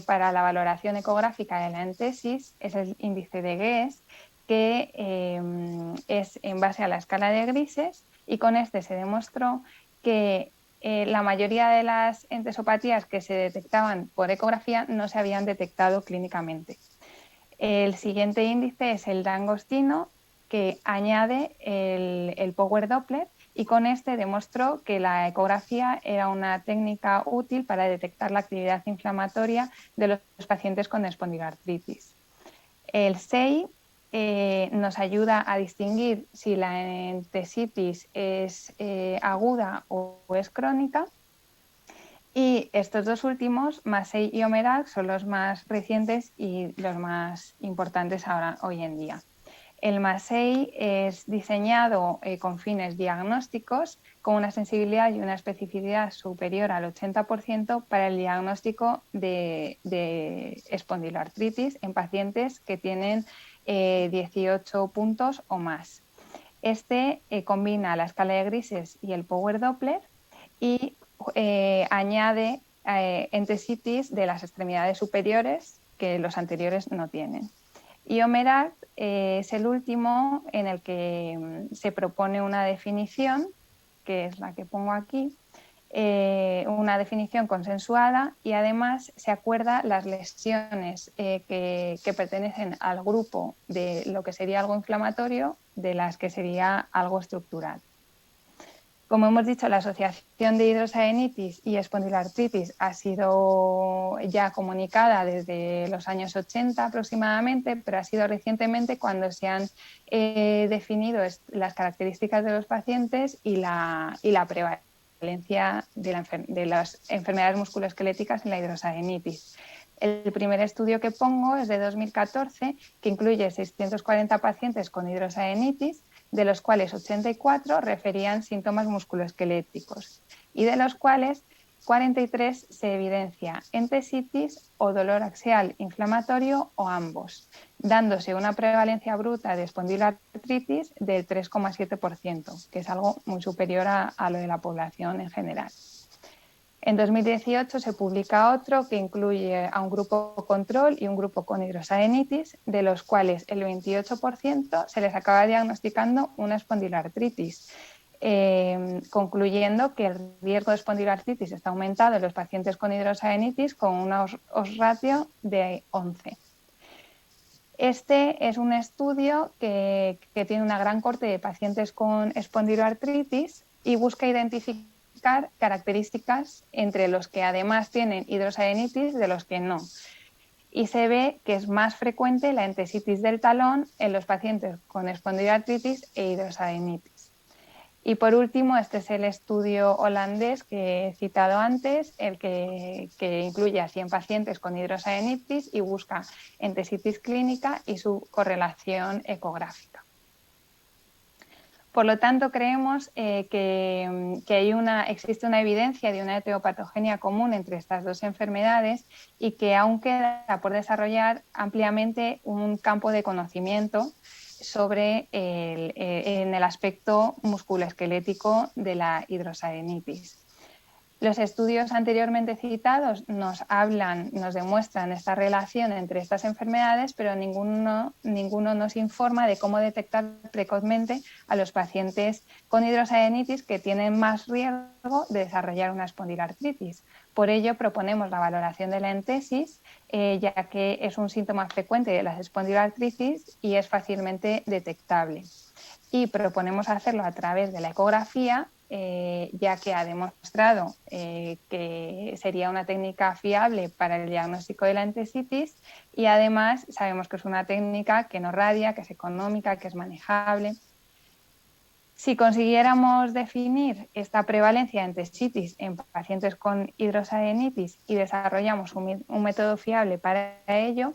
para la valoración ecográfica de la entesis es el índice de Guess, que es en base a la escala de grises, y con este se demostró que la mayoría de las entesopatías que se detectaban por ecografía no se habían detectado clínicamente. El siguiente índice es el D'Agostino, que añade el Power Doppler, y con este demostró que la ecografía era una técnica útil para detectar la actividad inflamatoria de los pacientes con espondiloartritis. El SEI nos ayuda a distinguir si la entesitis es aguda o es crónica, y estos dos últimos, MASEI y OMERAG, son los más recientes y los más importantes hoy en día. El MASEI es diseñado con fines diagnósticos, con una sensibilidad y una especificidad superior al 80% para el diagnóstico de espondiloartritis en pacientes que tienen 18 puntos o más. Este combina la escala de grises y el Power Doppler y añade entesitis de las extremidades superiores que los anteriores no tienen. Y OMERAG es el último en el que se propone una definición, que es la que pongo aquí, una definición consensuada, y además se acuerda las lesiones que pertenecen al grupo de lo que sería algo inflamatorio de las que sería algo estructural. Como hemos dicho, la asociación de hidrosaenitis y espondiloartritis ha sido ya comunicada desde los años 80 aproximadamente, pero ha sido recientemente cuando se han definido las características de los pacientes y la prevalencia de las enfermedades musculoesqueléticas en la hidrosaenitis. El primer estudio que pongo es de 2014, que incluye 640 pacientes con hidrosaenitis, de los cuales 84 referían síntomas musculoesqueléticos y de los cuales 43 se evidencia entesitis o dolor axial inflamatorio o ambos, dándose una prevalencia bruta de espondiloartritis del 3,7%, que es algo muy superior a lo de la población en general. En 2018 se publica otro que incluye a un grupo control y un grupo con hidrosaenitis, de los cuales el 28% se les acaba diagnosticando una espondiloartritis, concluyendo que el riesgo de espondiloartritis está aumentado en los pacientes con hidrosaenitis con una odds ratio de 11. Este es un estudio que tiene una gran corte de pacientes con espondiloartritis y busca identificar buscar características entre los que además tienen hidrosaenitis de los que no. Y se ve que es más frecuente la entesitis del talón en los pacientes con espondiloartritis e hidrosaenitis. Y por último, este es el estudio holandés que he citado antes, el que incluye a 100 pacientes con hidrosaenitis y busca entesitis clínica y su correlación ecográfica. Por lo tanto, creemos que existe una evidencia de una etiopatogenia común entre estas dos enfermedades y que aún queda por desarrollar ampliamente un campo de conocimiento sobre en el aspecto musculoesquelético de la hidrosaenitis. Los estudios anteriormente citados nos demuestran esta relación entre estas enfermedades, pero ninguno nos informa de cómo detectar precozmente a los pacientes con hidrosaenitis que tienen más riesgo de desarrollar una espondiloartritis. Por ello, proponemos la valoración de la entesis, ya que es un síntoma frecuente de las espondiloartritis y es fácilmente detectable. Y proponemos hacerlo a través de la ecografía, ya que ha demostrado que sería una técnica fiable para el diagnóstico de la entesitis y además sabemos que es una técnica que no radia, que es económica, que es manejable. Si consiguiéramos definir esta prevalencia de entesitis en pacientes con hidrosaenitis y desarrollamos un método fiable para ello,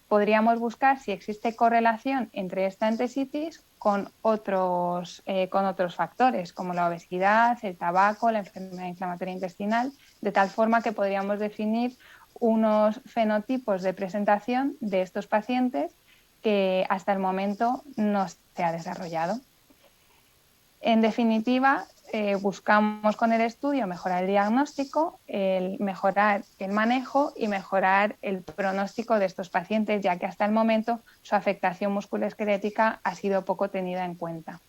podríamos buscar si existe correlación entre esta entesitis con otros factores como la obesidad, el tabaco, la enfermedad inflamatoria intestinal, de tal forma que podríamos definir unos fenotipos de presentación de estos pacientes que hasta el momento no se ha desarrollado. En definitiva, buscamos con el estudio mejorar el diagnóstico, mejorar el manejo y mejorar el pronóstico de estos pacientes, ya que hasta el momento su afectación musculoesquelética ha sido poco tenida en cuenta.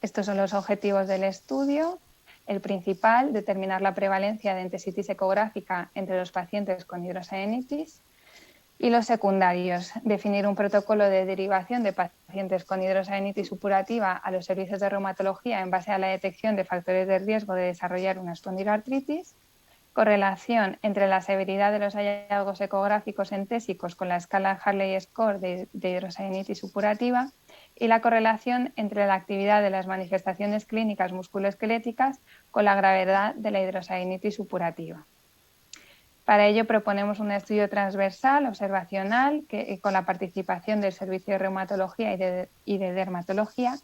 Estos son los objetivos del estudio. El principal, determinar la prevalencia de entesitis ecográfica entre los pacientes con hidrosaenitis. Y los secundarios, definir un protocolo de derivación de pacientes con hidrosaenitis supurativa a los servicios de reumatología en base a la detección de factores de riesgo de desarrollar una espondiloartritis, correlación entre la severidad de los hallazgos ecográficos entésicos con la escala Harley Score de hidrosaenitis supurativa y la correlación entre la actividad de las manifestaciones clínicas musculoesqueléticas con la gravedad de la hidrosaenitis supurativa. Para ello proponemos un estudio transversal, observacional, con la participación del Servicio de Reumatología y de Dermatología,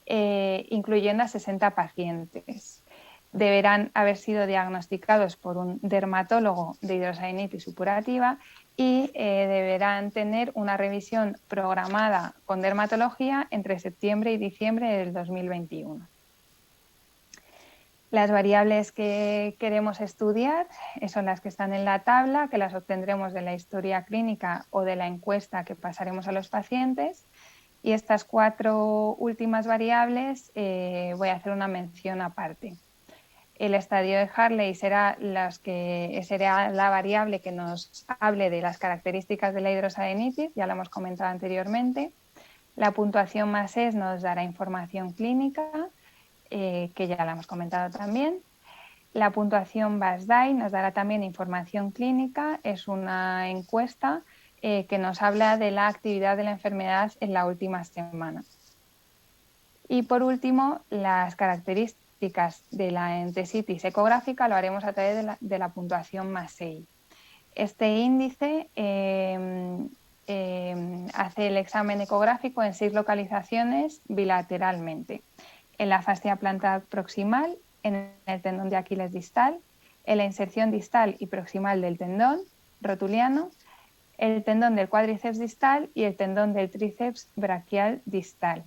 incluyendo a 60 pacientes. Deberán haber sido diagnosticados por un dermatólogo de hidrosaenitis supurativa y deberán tener una revisión programada con dermatología entre septiembre y diciembre del 2021. Las variables que queremos estudiar son las que están en la tabla, que las obtendremos de la historia clínica o de la encuesta que pasaremos a los pacientes. Y estas 4 últimas variables voy a hacer una mención aparte. El estadio de Harley será la variable que nos hable de las características de la hidrosaenitis, ya lo hemos comentado anteriormente. La puntuación +S nos dará información clínica, que ya la hemos comentado también. La puntuación BASDAI nos dará también información clínica, es una encuesta que nos habla de la actividad de la enfermedad en la última semana. Y por último, las características de la entesitis ecográfica lo haremos a través de la puntuación +6. Este índice hace el examen ecográfico en 6 localizaciones bilateralmente. En la fascia plantar proximal, en el tendón de Aquiles distal, en la inserción distal y proximal del tendón rotuliano, el tendón del cuádriceps distal y el tendón del tríceps braquial distal.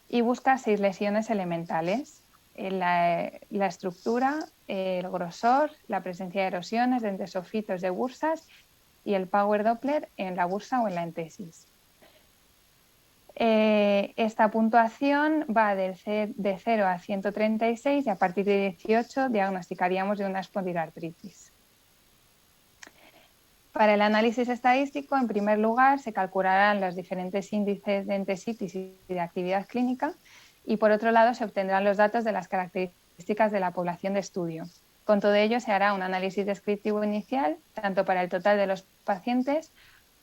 Y busca 6 lesiones elementales: la estructura, el grosor, la presencia de erosiones, de entesofitos, de bursas y el Power Doppler en la bursa o en la entesis. Esta puntuación va de 0 a 136 y a partir de 18 diagnosticaríamos de una espondiloartritis. Para el análisis estadístico, en primer lugar, se calcularán los diferentes índices de entesitis y de actividad clínica y, por otro lado, se obtendrán los datos de las características características de la población de estudio. Con todo ello se hará un análisis descriptivo inicial, tanto para el total de los pacientes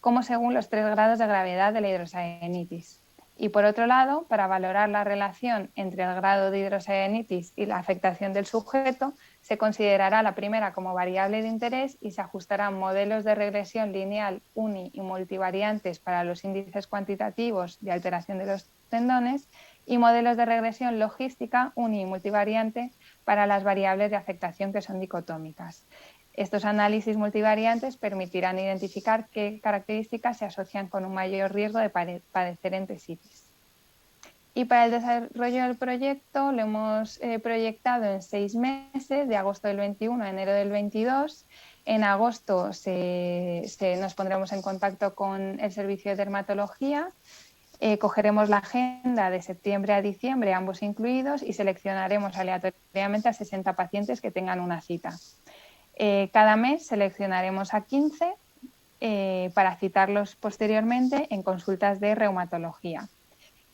como según los 3 grados de gravedad de la hidrosalinitis. Y por otro lado, para valorar la relación entre el grado de hidrosalinitis y la afectación del sujeto, se considerará la primera como variable de interés y se ajustarán modelos de regresión lineal uni y multivariantes para los índices cuantitativos de alteración de los tendones y modelos de regresión logística uni y multivariante para las variables de afectación que son dicotómicas. Estos análisis multivariantes permitirán identificar qué características se asocian con un mayor riesgo de padecer entesitis. Y para el desarrollo del proyecto lo hemos proyectado en 6 meses, de agosto del 21 a enero del 22. En agosto nos pondremos en contacto con el servicio de dermatología, cogeremos la agenda de septiembre a diciembre, ambos incluidos, y seleccionaremos aleatoriamente a 60 pacientes que tengan una cita. Cada mes seleccionaremos a 15 para citarlos posteriormente en consultas de reumatología.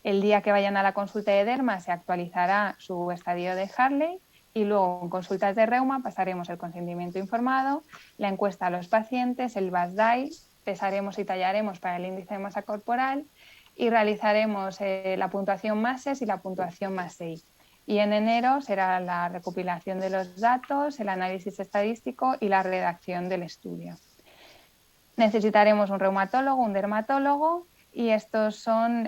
El día que vayan a la consulta de derma se actualizará su estadio de Hartley y luego en consultas de reuma pasaremos el consentimiento informado, la encuesta a los pacientes, el BASDAI, pesaremos y tallaremos para el índice de masa corporal y realizaremos la puntuación MASES y la puntuación MASEI. Y en enero será la recopilación de los datos, el análisis estadístico y la redacción del estudio. Necesitaremos un reumatólogo, un dermatólogo y estos son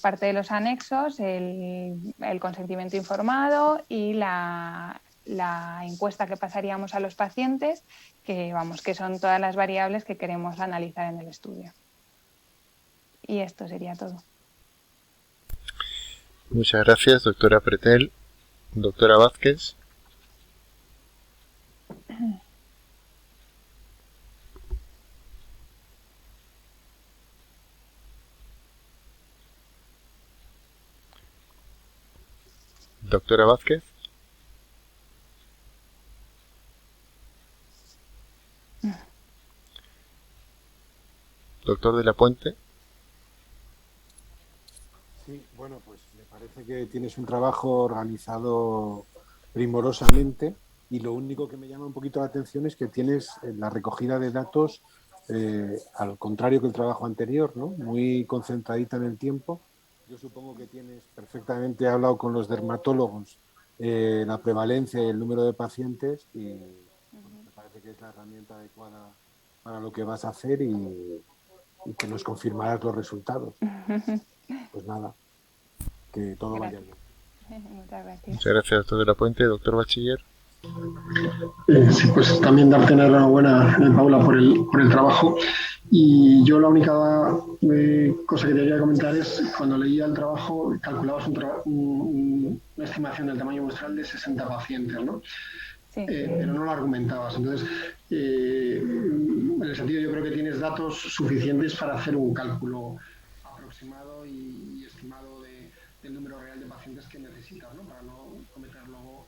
parte de los anexos, el consentimiento informado y la encuesta que pasaríamos a los pacientes, que son todas las variables que queremos analizar en el estudio. Y esto sería todo.
Muchas gracias, doctora Pretel. Doctora Vázquez. Doctora Vázquez. Doctor de la Puente.
Sí, bueno, pues me parece que tienes un trabajo organizado primorosamente y lo único que me llama un poquito la atención es que tienes la recogida de datos, al contrario que el trabajo anterior, ¿no? Muy concentradita en el tiempo. Yo supongo que tienes perfectamente hablado con los dermatólogos la prevalencia y el número de pacientes y bueno, me parece que es la herramienta adecuada para lo que vas a hacer y que nos confirmarás los resultados. Pues nada, que todo vaya bien.
Muchas gracias.
Muchas gracias, doctor de la Puente. Doctor Bachiller.
Sí, pues también darte la enhorabuena, Paula, por el trabajo. Y yo la única cosa que te quería comentar es, cuando leía el trabajo, calculabas una estimación del tamaño muestral de 60 pacientes, ¿no? Sí. Pero no lo argumentabas. Entonces, en el sentido, yo creo que tienes datos suficientes para hacer un cálculo aproximado y estimado del número real de pacientes que necesitas, ¿no? Para no cometer luego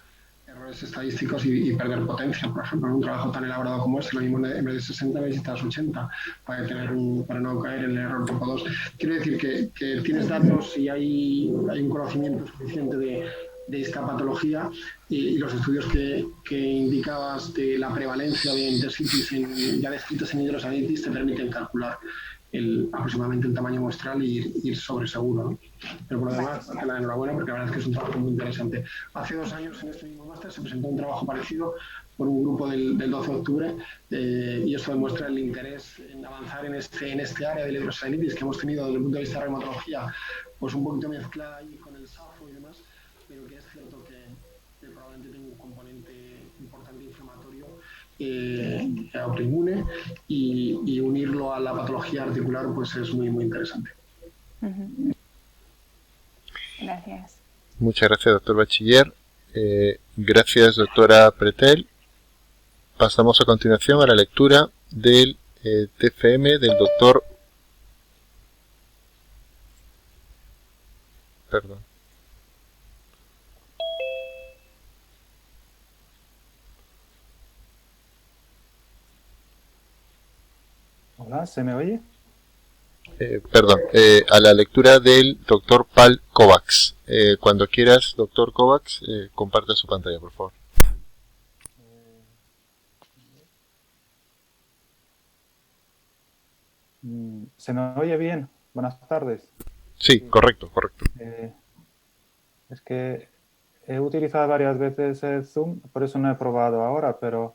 errores estadísticos y perder potencia. Por ejemplo, en un trabajo tan elaborado como este, lo mismo en vez de 60 necesitas 80 para no caer en el error tipo 2. Quiero decir que tienes datos y hay un conocimiento suficiente de esta patología y los estudios que indicabas de la prevalencia de entesitis ya descritos en hidrosalinitis te permiten calcular aproximadamente el tamaño muestral y ir sobre seguro, ¿no? Pero por lo demás, te la enhorabuena porque la verdad es que es un trabajo muy interesante. Hace 2 años en este mismo máster se presentó un trabajo parecido por un grupo del 12 de octubre y eso demuestra el interés en avanzar en este área de la hidrosalinitis que hemos tenido desde el punto de vista de reumatología, pues un poquito mezclada ahí con el SAFO y demás, pero que es cierto que probablemente tenga un componente importante inflamatorio autoinmune y unirlo a la patología articular pues es muy muy interesante.
Gracias.
Muchas gracias, doctor Bachiller. Gracias, doctora Pretel. Pasamos a continuación a la lectura del TFM del doctor... Perdón.
Hola, ¿se me oye?
A la lectura del doctor Pal Kovacs. Cuando quieras, doctor Kovacs, comparte su pantalla, por favor.
¿Se me oye bien? Buenas tardes.
Sí, correcto.
Es que he utilizado varias veces el Zoom, por eso no he probado ahora, pero...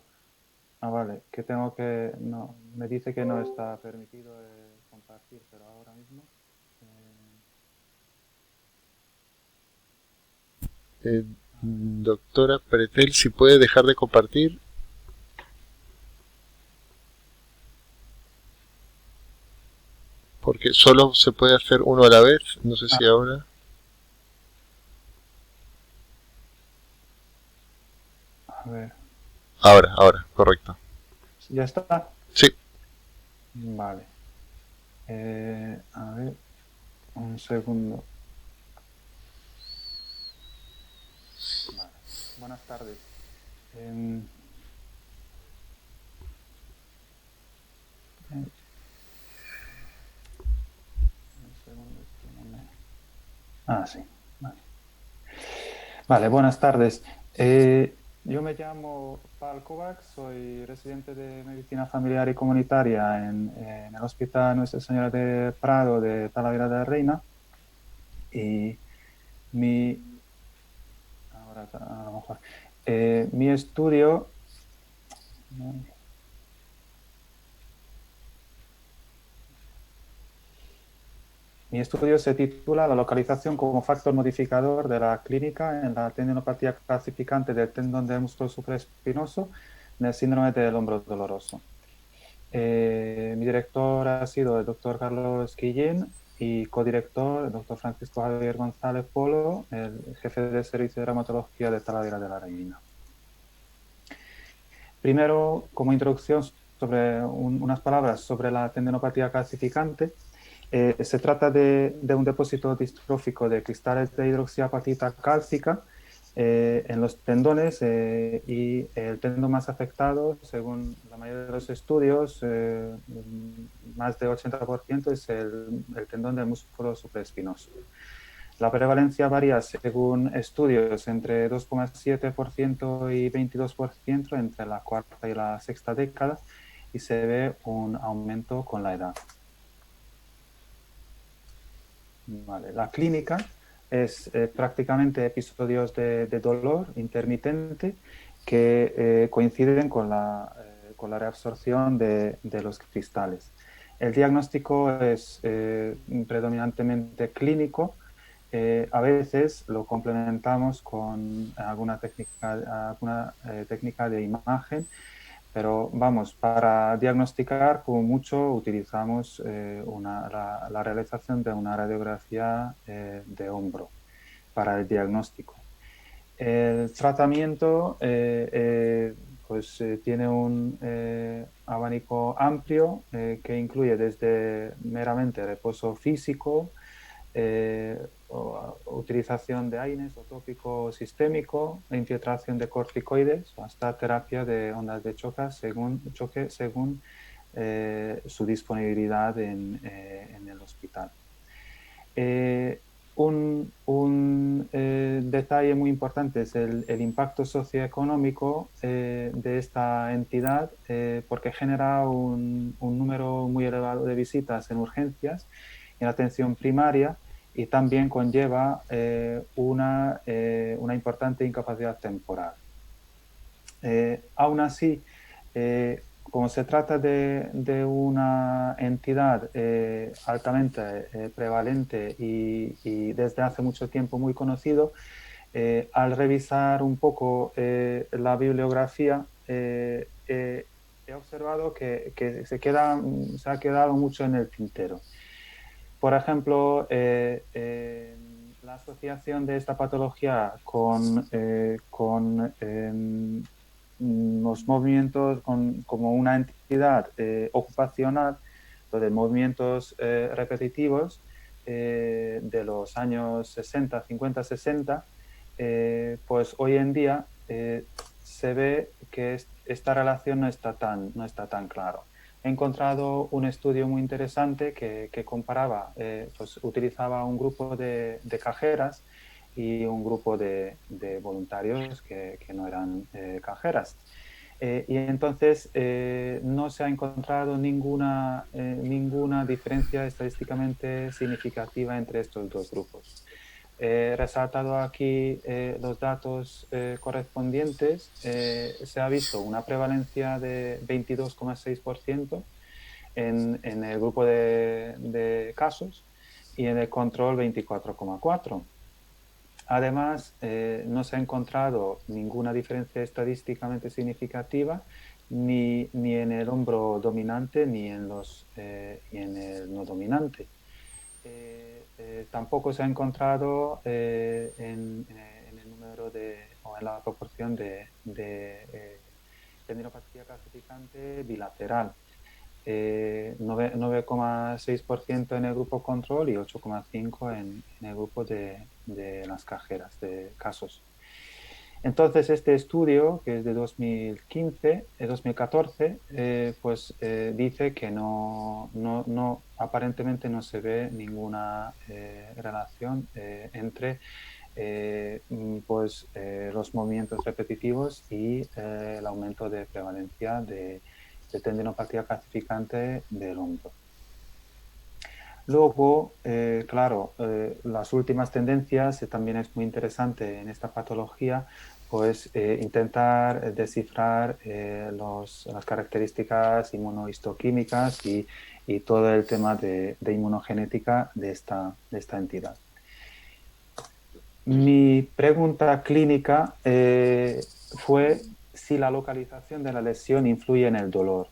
vale, que tengo que... No, me dice que no está permitido compartir, pero ahora mismo...
Doctora Pretel, si puede dejar de compartir. Porque solo se puede hacer uno a la vez. No sé si ahora.
A ver.
Ahora, correcto.
¿Ya está?
Sí.
Vale. A ver. Un segundo. Vale. Buenas tardes. Sí. Vale, buenas tardes. Yo me llamo Paul Kovacs, soy residente de Medicina Familiar y Comunitaria en el Hospital Nuestra Señora de Prado de Talavera de la Reina. Y mi estudio... Mi estudio se titula La localización como factor modificador de la clínica en la tendinopatía calcificante del tendón del músculo supraespinoso en el síndrome del hombro doloroso. Mi director ha sido el doctor Carlos Guillén y codirector el doctor Francisco Javier González Polo, el jefe de servicio de reumatología de Talavera de la Reina. Primero, como introducción, sobre unas palabras sobre la tendinopatía calcificante. Se trata de un depósito distrófico de cristales de hidroxiapatita cálcica en los tendones y el tendón más afectado, según la mayoría de los estudios, más de 80% es el tendón del músculo supraespinoso. La prevalencia varía según estudios entre 2,7% y 22% entre la cuarta y la sexta década y se ve un aumento con la edad. Vale. La clínica es prácticamente episodios de dolor intermitente que coinciden con la reabsorción de los cristales. El diagnóstico es predominantemente clínico. A veces lo complementamos con alguna técnica de imagen, pero vamos, para diagnosticar, como mucho, utilizamos la realización de una radiografía de hombro para el diagnóstico. El tratamiento tiene un abanico amplio que incluye desde meramente reposo físico, utilización de AINES o tópico sistémico, infiltración de corticoides hasta terapia de ondas de choque según su disponibilidad en el hospital. Un detalle muy importante es el impacto socioeconómico de esta entidad porque genera un número muy elevado de visitas en urgencias en atención primaria y también conlleva una importante incapacidad temporal. Aún así, como se trata de una entidad altamente prevalente y desde hace mucho tiempo muy conocido, al revisar un poco la bibliografía, he observado que se ha quedado mucho en el tintero. Por ejemplo, la asociación de esta patología con los movimientos como una entidad ocupacional, de movimientos repetitivos de los años 60, 50, 60, pues hoy en día se ve que esta relación no está tan claro. he encontrado un estudio muy interesante que comparaba, pues utilizaba un grupo de cajeras y un grupo de voluntarios que no eran cajeras. Y entonces no se ha encontrado ninguna diferencia estadísticamente significativa entre estos dos grupos. He resaltado aquí los datos correspondientes. Se ha visto una prevalencia de 22,6% en el grupo de casos y en el control 24,4%. Además, no se ha encontrado ninguna diferencia estadísticamente significativa ni en el hombro dominante ni en el no dominante. Tampoco se ha encontrado en el número o en la proporción de tendinopatía calcificante bilateral. 9,6% en el grupo control y 8,5% en el grupo de las cajeras de casos. Entonces, este estudio, que es de 2014, dice que aparentemente no se ve ninguna relación entre los movimientos repetitivos y el aumento de prevalencia de tendinopatía calcificante del hombro. Luego, las últimas tendencias, también es muy interesante en esta patología, pues intentar descifrar las características inmunohistoquímicas y todo el tema de inmunogenética de esta entidad. Mi pregunta clínica fue si la localización de la lesión influye en el dolor.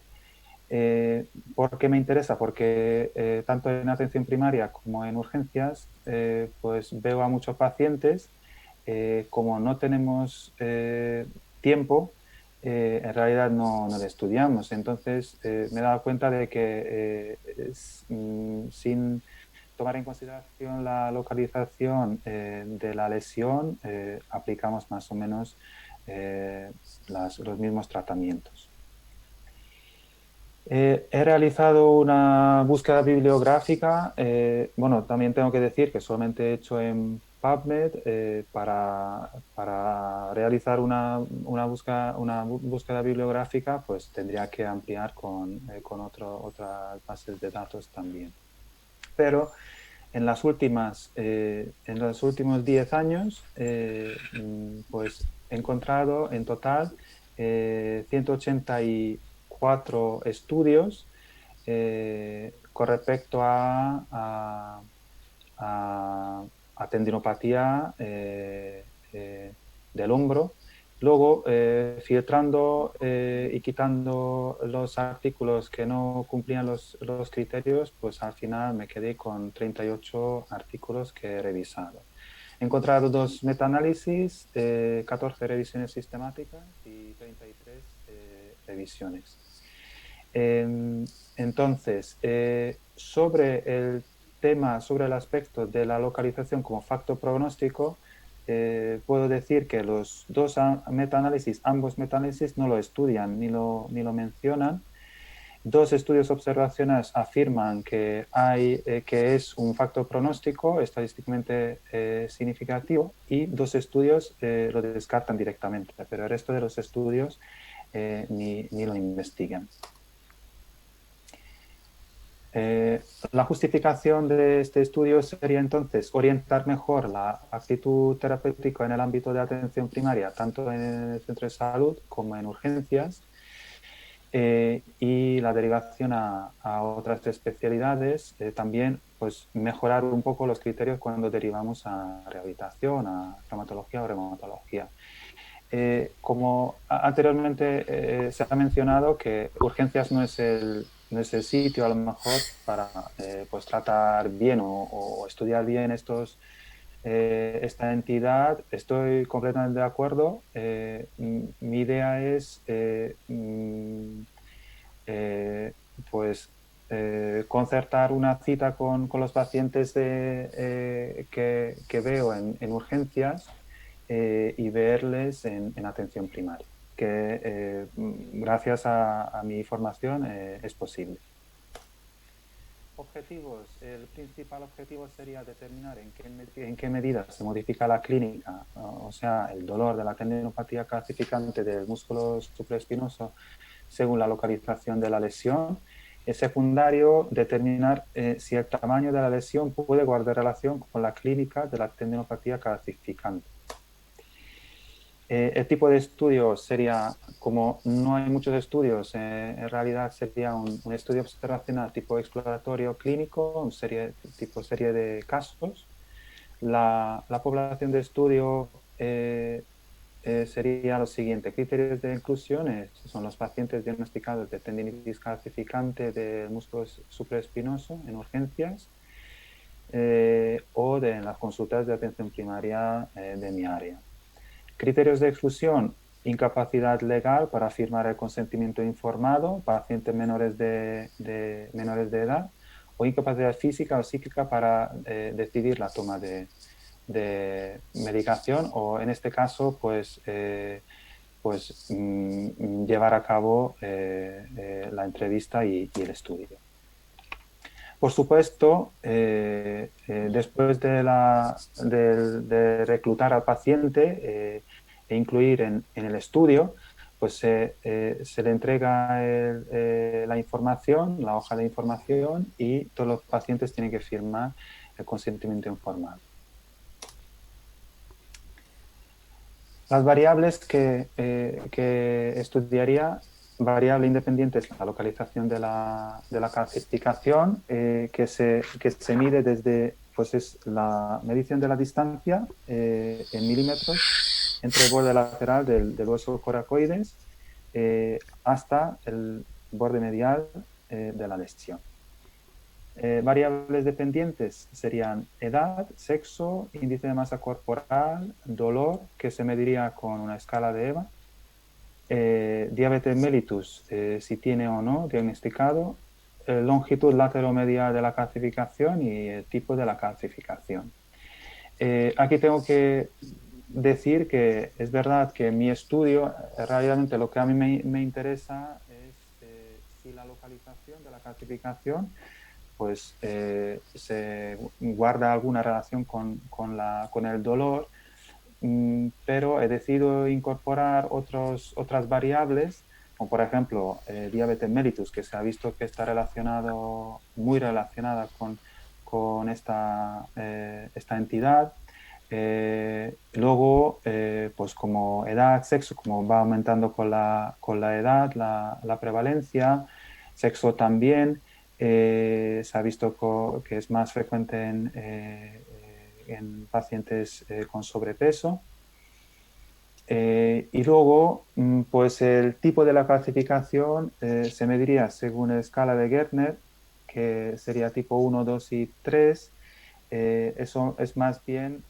¿Por qué me interesa? Porque tanto en atención primaria como en urgencias, pues veo a muchos pacientes, como no tenemos tiempo, en realidad no lo estudiamos. Entonces me he dado cuenta de que sin tomar en consideración la localización de la lesión, aplicamos más o menos los mismos tratamientos. He realizado una búsqueda bibliográfica. También tengo que decir que solamente he hecho en PubMed. Para realizar una búsqueda bibliográfica, pues tendría que ampliar con otras bases de datos también. Pero en los últimos 10 años, pues he encontrado en total 184 estudios con respecto a tendinopatía del hombro. Luego, filtrando y quitando los artículos que no cumplían los criterios, pues al final me quedé con 38 artículos que he revisado. He encontrado 2 metaanálisis, 14 revisiones sistemáticas y 33 revisiones. Entonces, sobre el aspecto de la localización como factor pronóstico, puedo decir que los 2 metaanálisis, ambos metaanálisis no lo estudian ni lo mencionan. 2 estudios observacionales afirman que es un factor pronóstico estadísticamente significativo, y 2 estudios lo descartan directamente, pero el resto de los estudios ni lo investigan. La justificación de este estudio sería entonces orientar mejor la actitud terapéutica en el ámbito de atención primaria, tanto en el centro de salud como en urgencias, y la derivación a otras especialidades. También pues mejorar un poco los criterios cuando derivamos a rehabilitación, a traumatología o reumatología. Como anteriormente se ha mencionado, que urgencias no es el sitio a lo mejor para pues tratar bien o estudiar bien esta entidad. Estoy completamente de acuerdo. Mi idea es concertar una cita con los pacientes que veo en urgencias y verles en atención primaria. que gracias a mi formación es posible. Objetivos. El principal objetivo sería determinar en qué medida se modifica la clínica, o sea, el dolor de la tendinopatía calcificante del músculo supraespinoso según la localización de la lesión. Es secundario determinar si el tamaño de la lesión puede guardar relación con la clínica de la tendinopatía calcificante. El tipo de estudio sería, como no hay muchos estudios, en realidad sería un estudio observacional tipo exploratorio clínico, tipo serie de casos. La población de estudio sería lo siguiente. Criterios de inclusión son los pacientes diagnosticados de tendinitis calcificante del músculo supraespinoso en urgencias o en las consultas de atención primaria de mi área. Criterios de exclusión: incapacidad legal para firmar el consentimiento informado, pacientes menores de edad, o incapacidad física o psíquica para decidir la toma de medicación, o en este caso llevar a cabo la entrevista y el estudio. Por supuesto, después de reclutar al paciente e incluir en el estudio, pues se le entrega la información, la hoja de información, y todos los pacientes tienen que firmar el consentimiento informado. Las variables que estudiaría: variable independiente es la localización de la calcificación, que se mide desde, pues es la medición de la distancia en milímetros entre el borde lateral del hueso coracoides hasta el borde medial de la lesión. Variables dependientes serían edad, sexo, índice de masa corporal, dolor, que se mediría con una escala de EVA, diabetes mellitus, si tiene o no diagnosticado, longitud lateromedial de la calcificación y el tipo de la calcificación. Aquí tengo que decir que es verdad que en mi estudio realmente lo que a mí me interesa es si la localización de la calcificación pues se guarda alguna relación con el dolor, pero he decidido incorporar otras variables, como por ejemplo diabetes mellitus, que se ha visto que está muy relacionada con esta entidad. Luego, pues como edad, sexo, como va aumentando con la edad la prevalencia, sexo también. Se ha visto que es más frecuente en pacientes con sobrepeso. Y luego, pues el tipo de la calcificación se mediría según la escala de Gertner, que sería tipo 1, 2 y 3. Eso es más bien,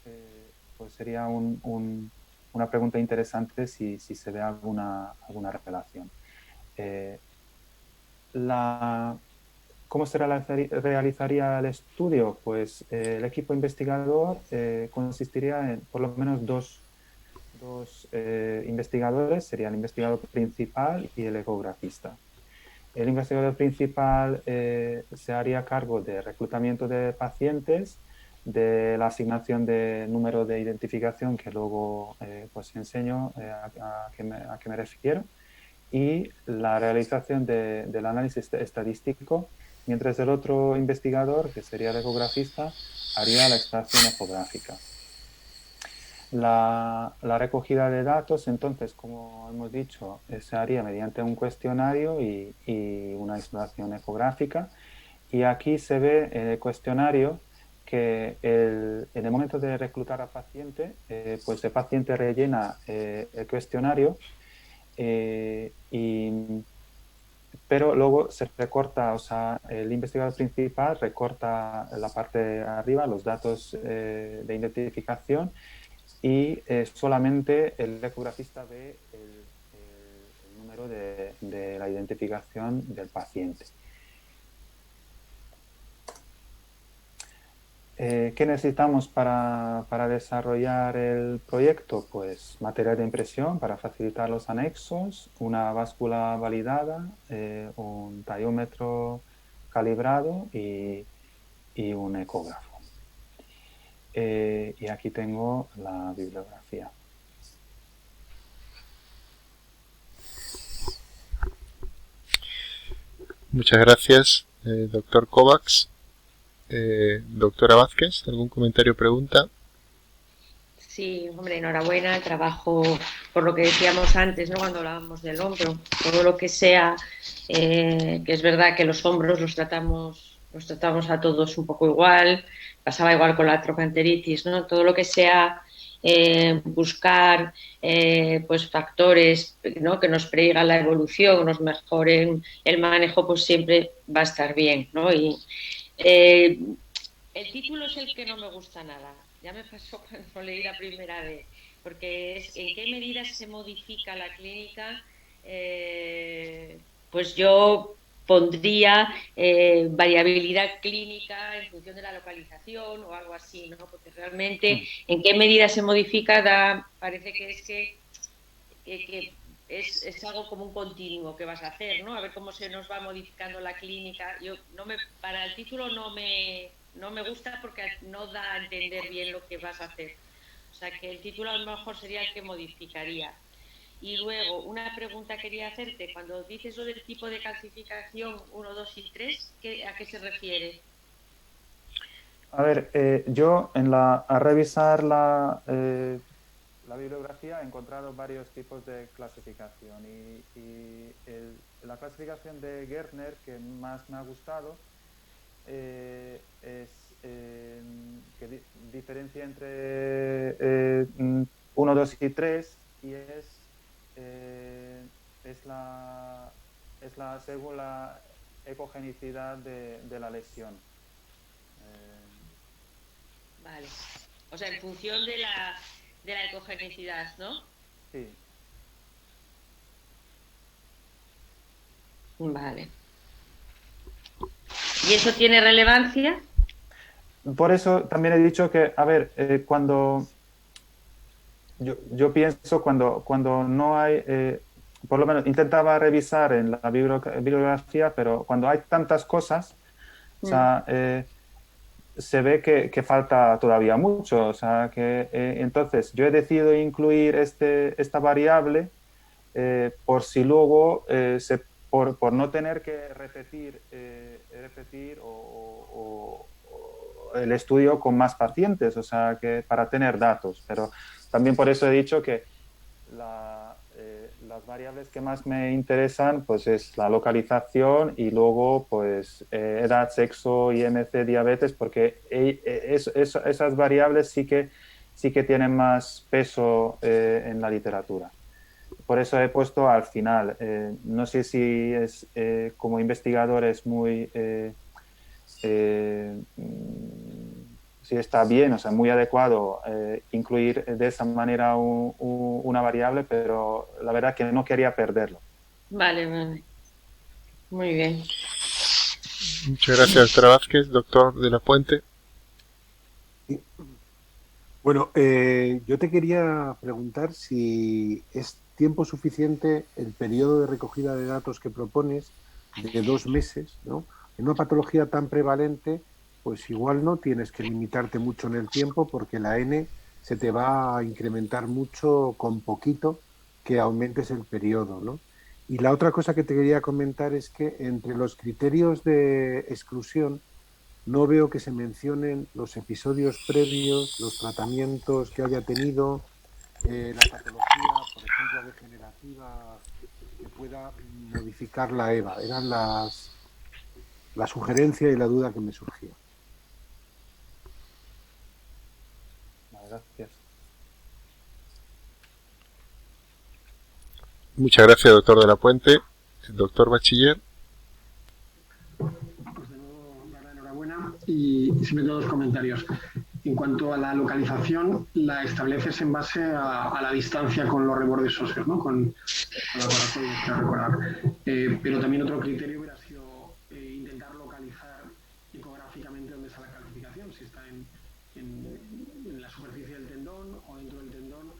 pues sería una pregunta interesante si se ve alguna relación. ¿Cómo se realizaría el estudio? Pues el equipo investigador consistiría en por lo menos dos investigadores, sería el investigador principal y el ecografista. El investigador principal se haría cargo de reclutamiento de pacientes, de la asignación de número de identificación, que luego pues enseño a qué me refiero, y la realización del análisis estadístico, mientras el otro investigador, que sería el ecografista, haría la extracción ecográfica. La recogida de datos, entonces, como hemos dicho, se haría mediante un cuestionario y una exploración ecográfica. Y aquí se ve en el cuestionario que en el momento de reclutar al paciente, pues el paciente rellena el cuestionario, pero luego se recorta, o sea, el investigador principal recorta la parte de arriba, los datos de identificación, y solamente el ecografista ve el número de la identificación del paciente. ¿Qué necesitamos para desarrollar el proyecto? Pues material de impresión para facilitar los anexos, una báscula validada, un tallómetro calibrado y un ecógrafo. Y aquí tengo la bibliografía.
Muchas gracias, doctor Kovacs. Doctora Vázquez, ¿algún comentario o pregunta?
Sí, hombre, enhorabuena, el trabajo, por lo que decíamos antes, ¿no? Cuando hablábamos del hombro, todo lo que sea, que es verdad que los hombros los tratamos a todos un poco igual, pasaba igual con la trocanteritis, ¿no? Todo lo que sea buscar pues factores, ¿no? Que nos predigan la evolución, nos mejoren el manejo, pues siempre va a estar bien, ¿no? Y el título es el que no me gusta nada. Ya me pasó cuando leí la primera vez, porque es en qué medida se modifica la clínica. Pues yo pondría variabilidad clínica en función de la localización o algo así, ¿no? Porque realmente en qué medida se modifica parece que es algo como un continuo que vas a hacer, ¿no? A ver cómo se nos va modificando la clínica. Para el título no me gusta porque no da a entender bien lo que vas a hacer. O sea que el título a lo mejor sería el que modificaría. Y luego, una pregunta quería hacerte. Cuando dices lo del tipo de calcificación 1, 2 y 3, ¿a qué se refiere?
A ver, yo a revisar la bibliografía he encontrado varios tipos de clasificación y la clasificación de Gärtner que más me ha gustado es que diferencia entre 1, 2 y 3 y es la según la ecogenicidad de la lesión.
Vale. O sea, en función de la ecogenicidad, ¿no?
Sí.
Vale. ¿Y eso tiene relevancia?
Por eso también he dicho que, a ver, cuando yo pienso cuando no hay, por lo menos intentaba revisar en la bibliografía, pero cuando hay tantas cosas, o sea, se ve que falta todavía mucho. O sea, que entonces yo he decidido incluir esta variable por si luego por no tener que repetir o el estudio con más pacientes, o sea, que para tener datos. Pero también por eso he dicho que las variables que más me interesan pues es la localización y luego pues edad, sexo, IMC, diabetes, porque esas variables sí que tienen más peso en la literatura. Por eso he puesto al final. No sé si es como investigador es muy si está bien, o sea, muy adecuado incluir de esa manera una variable, pero la verdad que no quería perderlo.
Vale. Muy bien.
Muchas gracias, doctora Vázquez. Doctor de la Puente.
Bueno, yo te quería preguntar si es tiempo suficiente el periodo de recogida de datos que propones de 2 meses, ¿no? En una patología tan prevalente, pues igual no tienes que limitarte mucho en el tiempo porque la N se te va a incrementar mucho con poquito que aumentes el periodo, ¿no? Y la otra cosa que te quería comentar es que entre los criterios de exclusión no veo que se mencionen los episodios previos, los tratamientos que haya tenido, la patología, por ejemplo, degenerativa que pueda modificar la EVA. Eran la sugerencia y la duda que me surgía.
Gracias.
Muchas gracias, doctor de la Puente. Doctor Bachiller.
Pues de nuevo, dar la enhorabuena y siempre tengo 2 comentarios. En cuanto a la localización, la estableces en base a la distancia con los rebordes óseos, ¿no? Con la laboratorio, quiero recordar. Pero también otro criterio hubiera sido intentar localizar ecográficamente dónde está la calcificación. si está en la superficie del tendón o dentro del tendón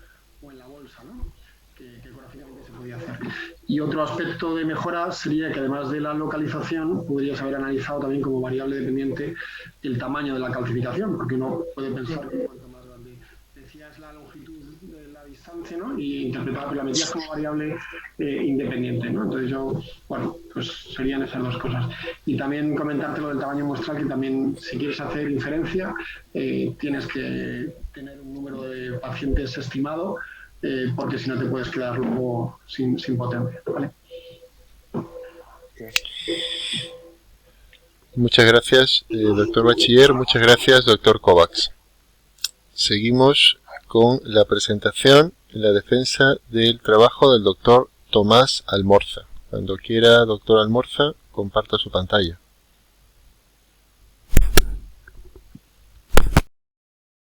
o en la bolsa, ¿no? que ecográficamente se podía hacer. Y otro aspecto de mejora sería que además de la localización podrías haber analizado también como variable dependiente el tamaño de la calcificación, porque uno puede pensar que cuanto más grande decías la longitud de la distancia, ¿no? Y interpretar la metías como variable independiente, ¿no? Entonces yo, bueno, pues serían esas dos cosas. Y también comentarte lo del tamaño muestral, que también si quieres hacer inferencia tienes que tener un número de pacientes estimado, porque si no te puedes quedar luego sin potencia, ¿vale?
Muchas gracias, doctor Bachiller. Muchas gracias, doctor Kovacs. Seguimos con la presentación en la defensa del trabajo del doctor Tomás Almorza. Cuando quiera, doctor Almorza, comparta su pantalla.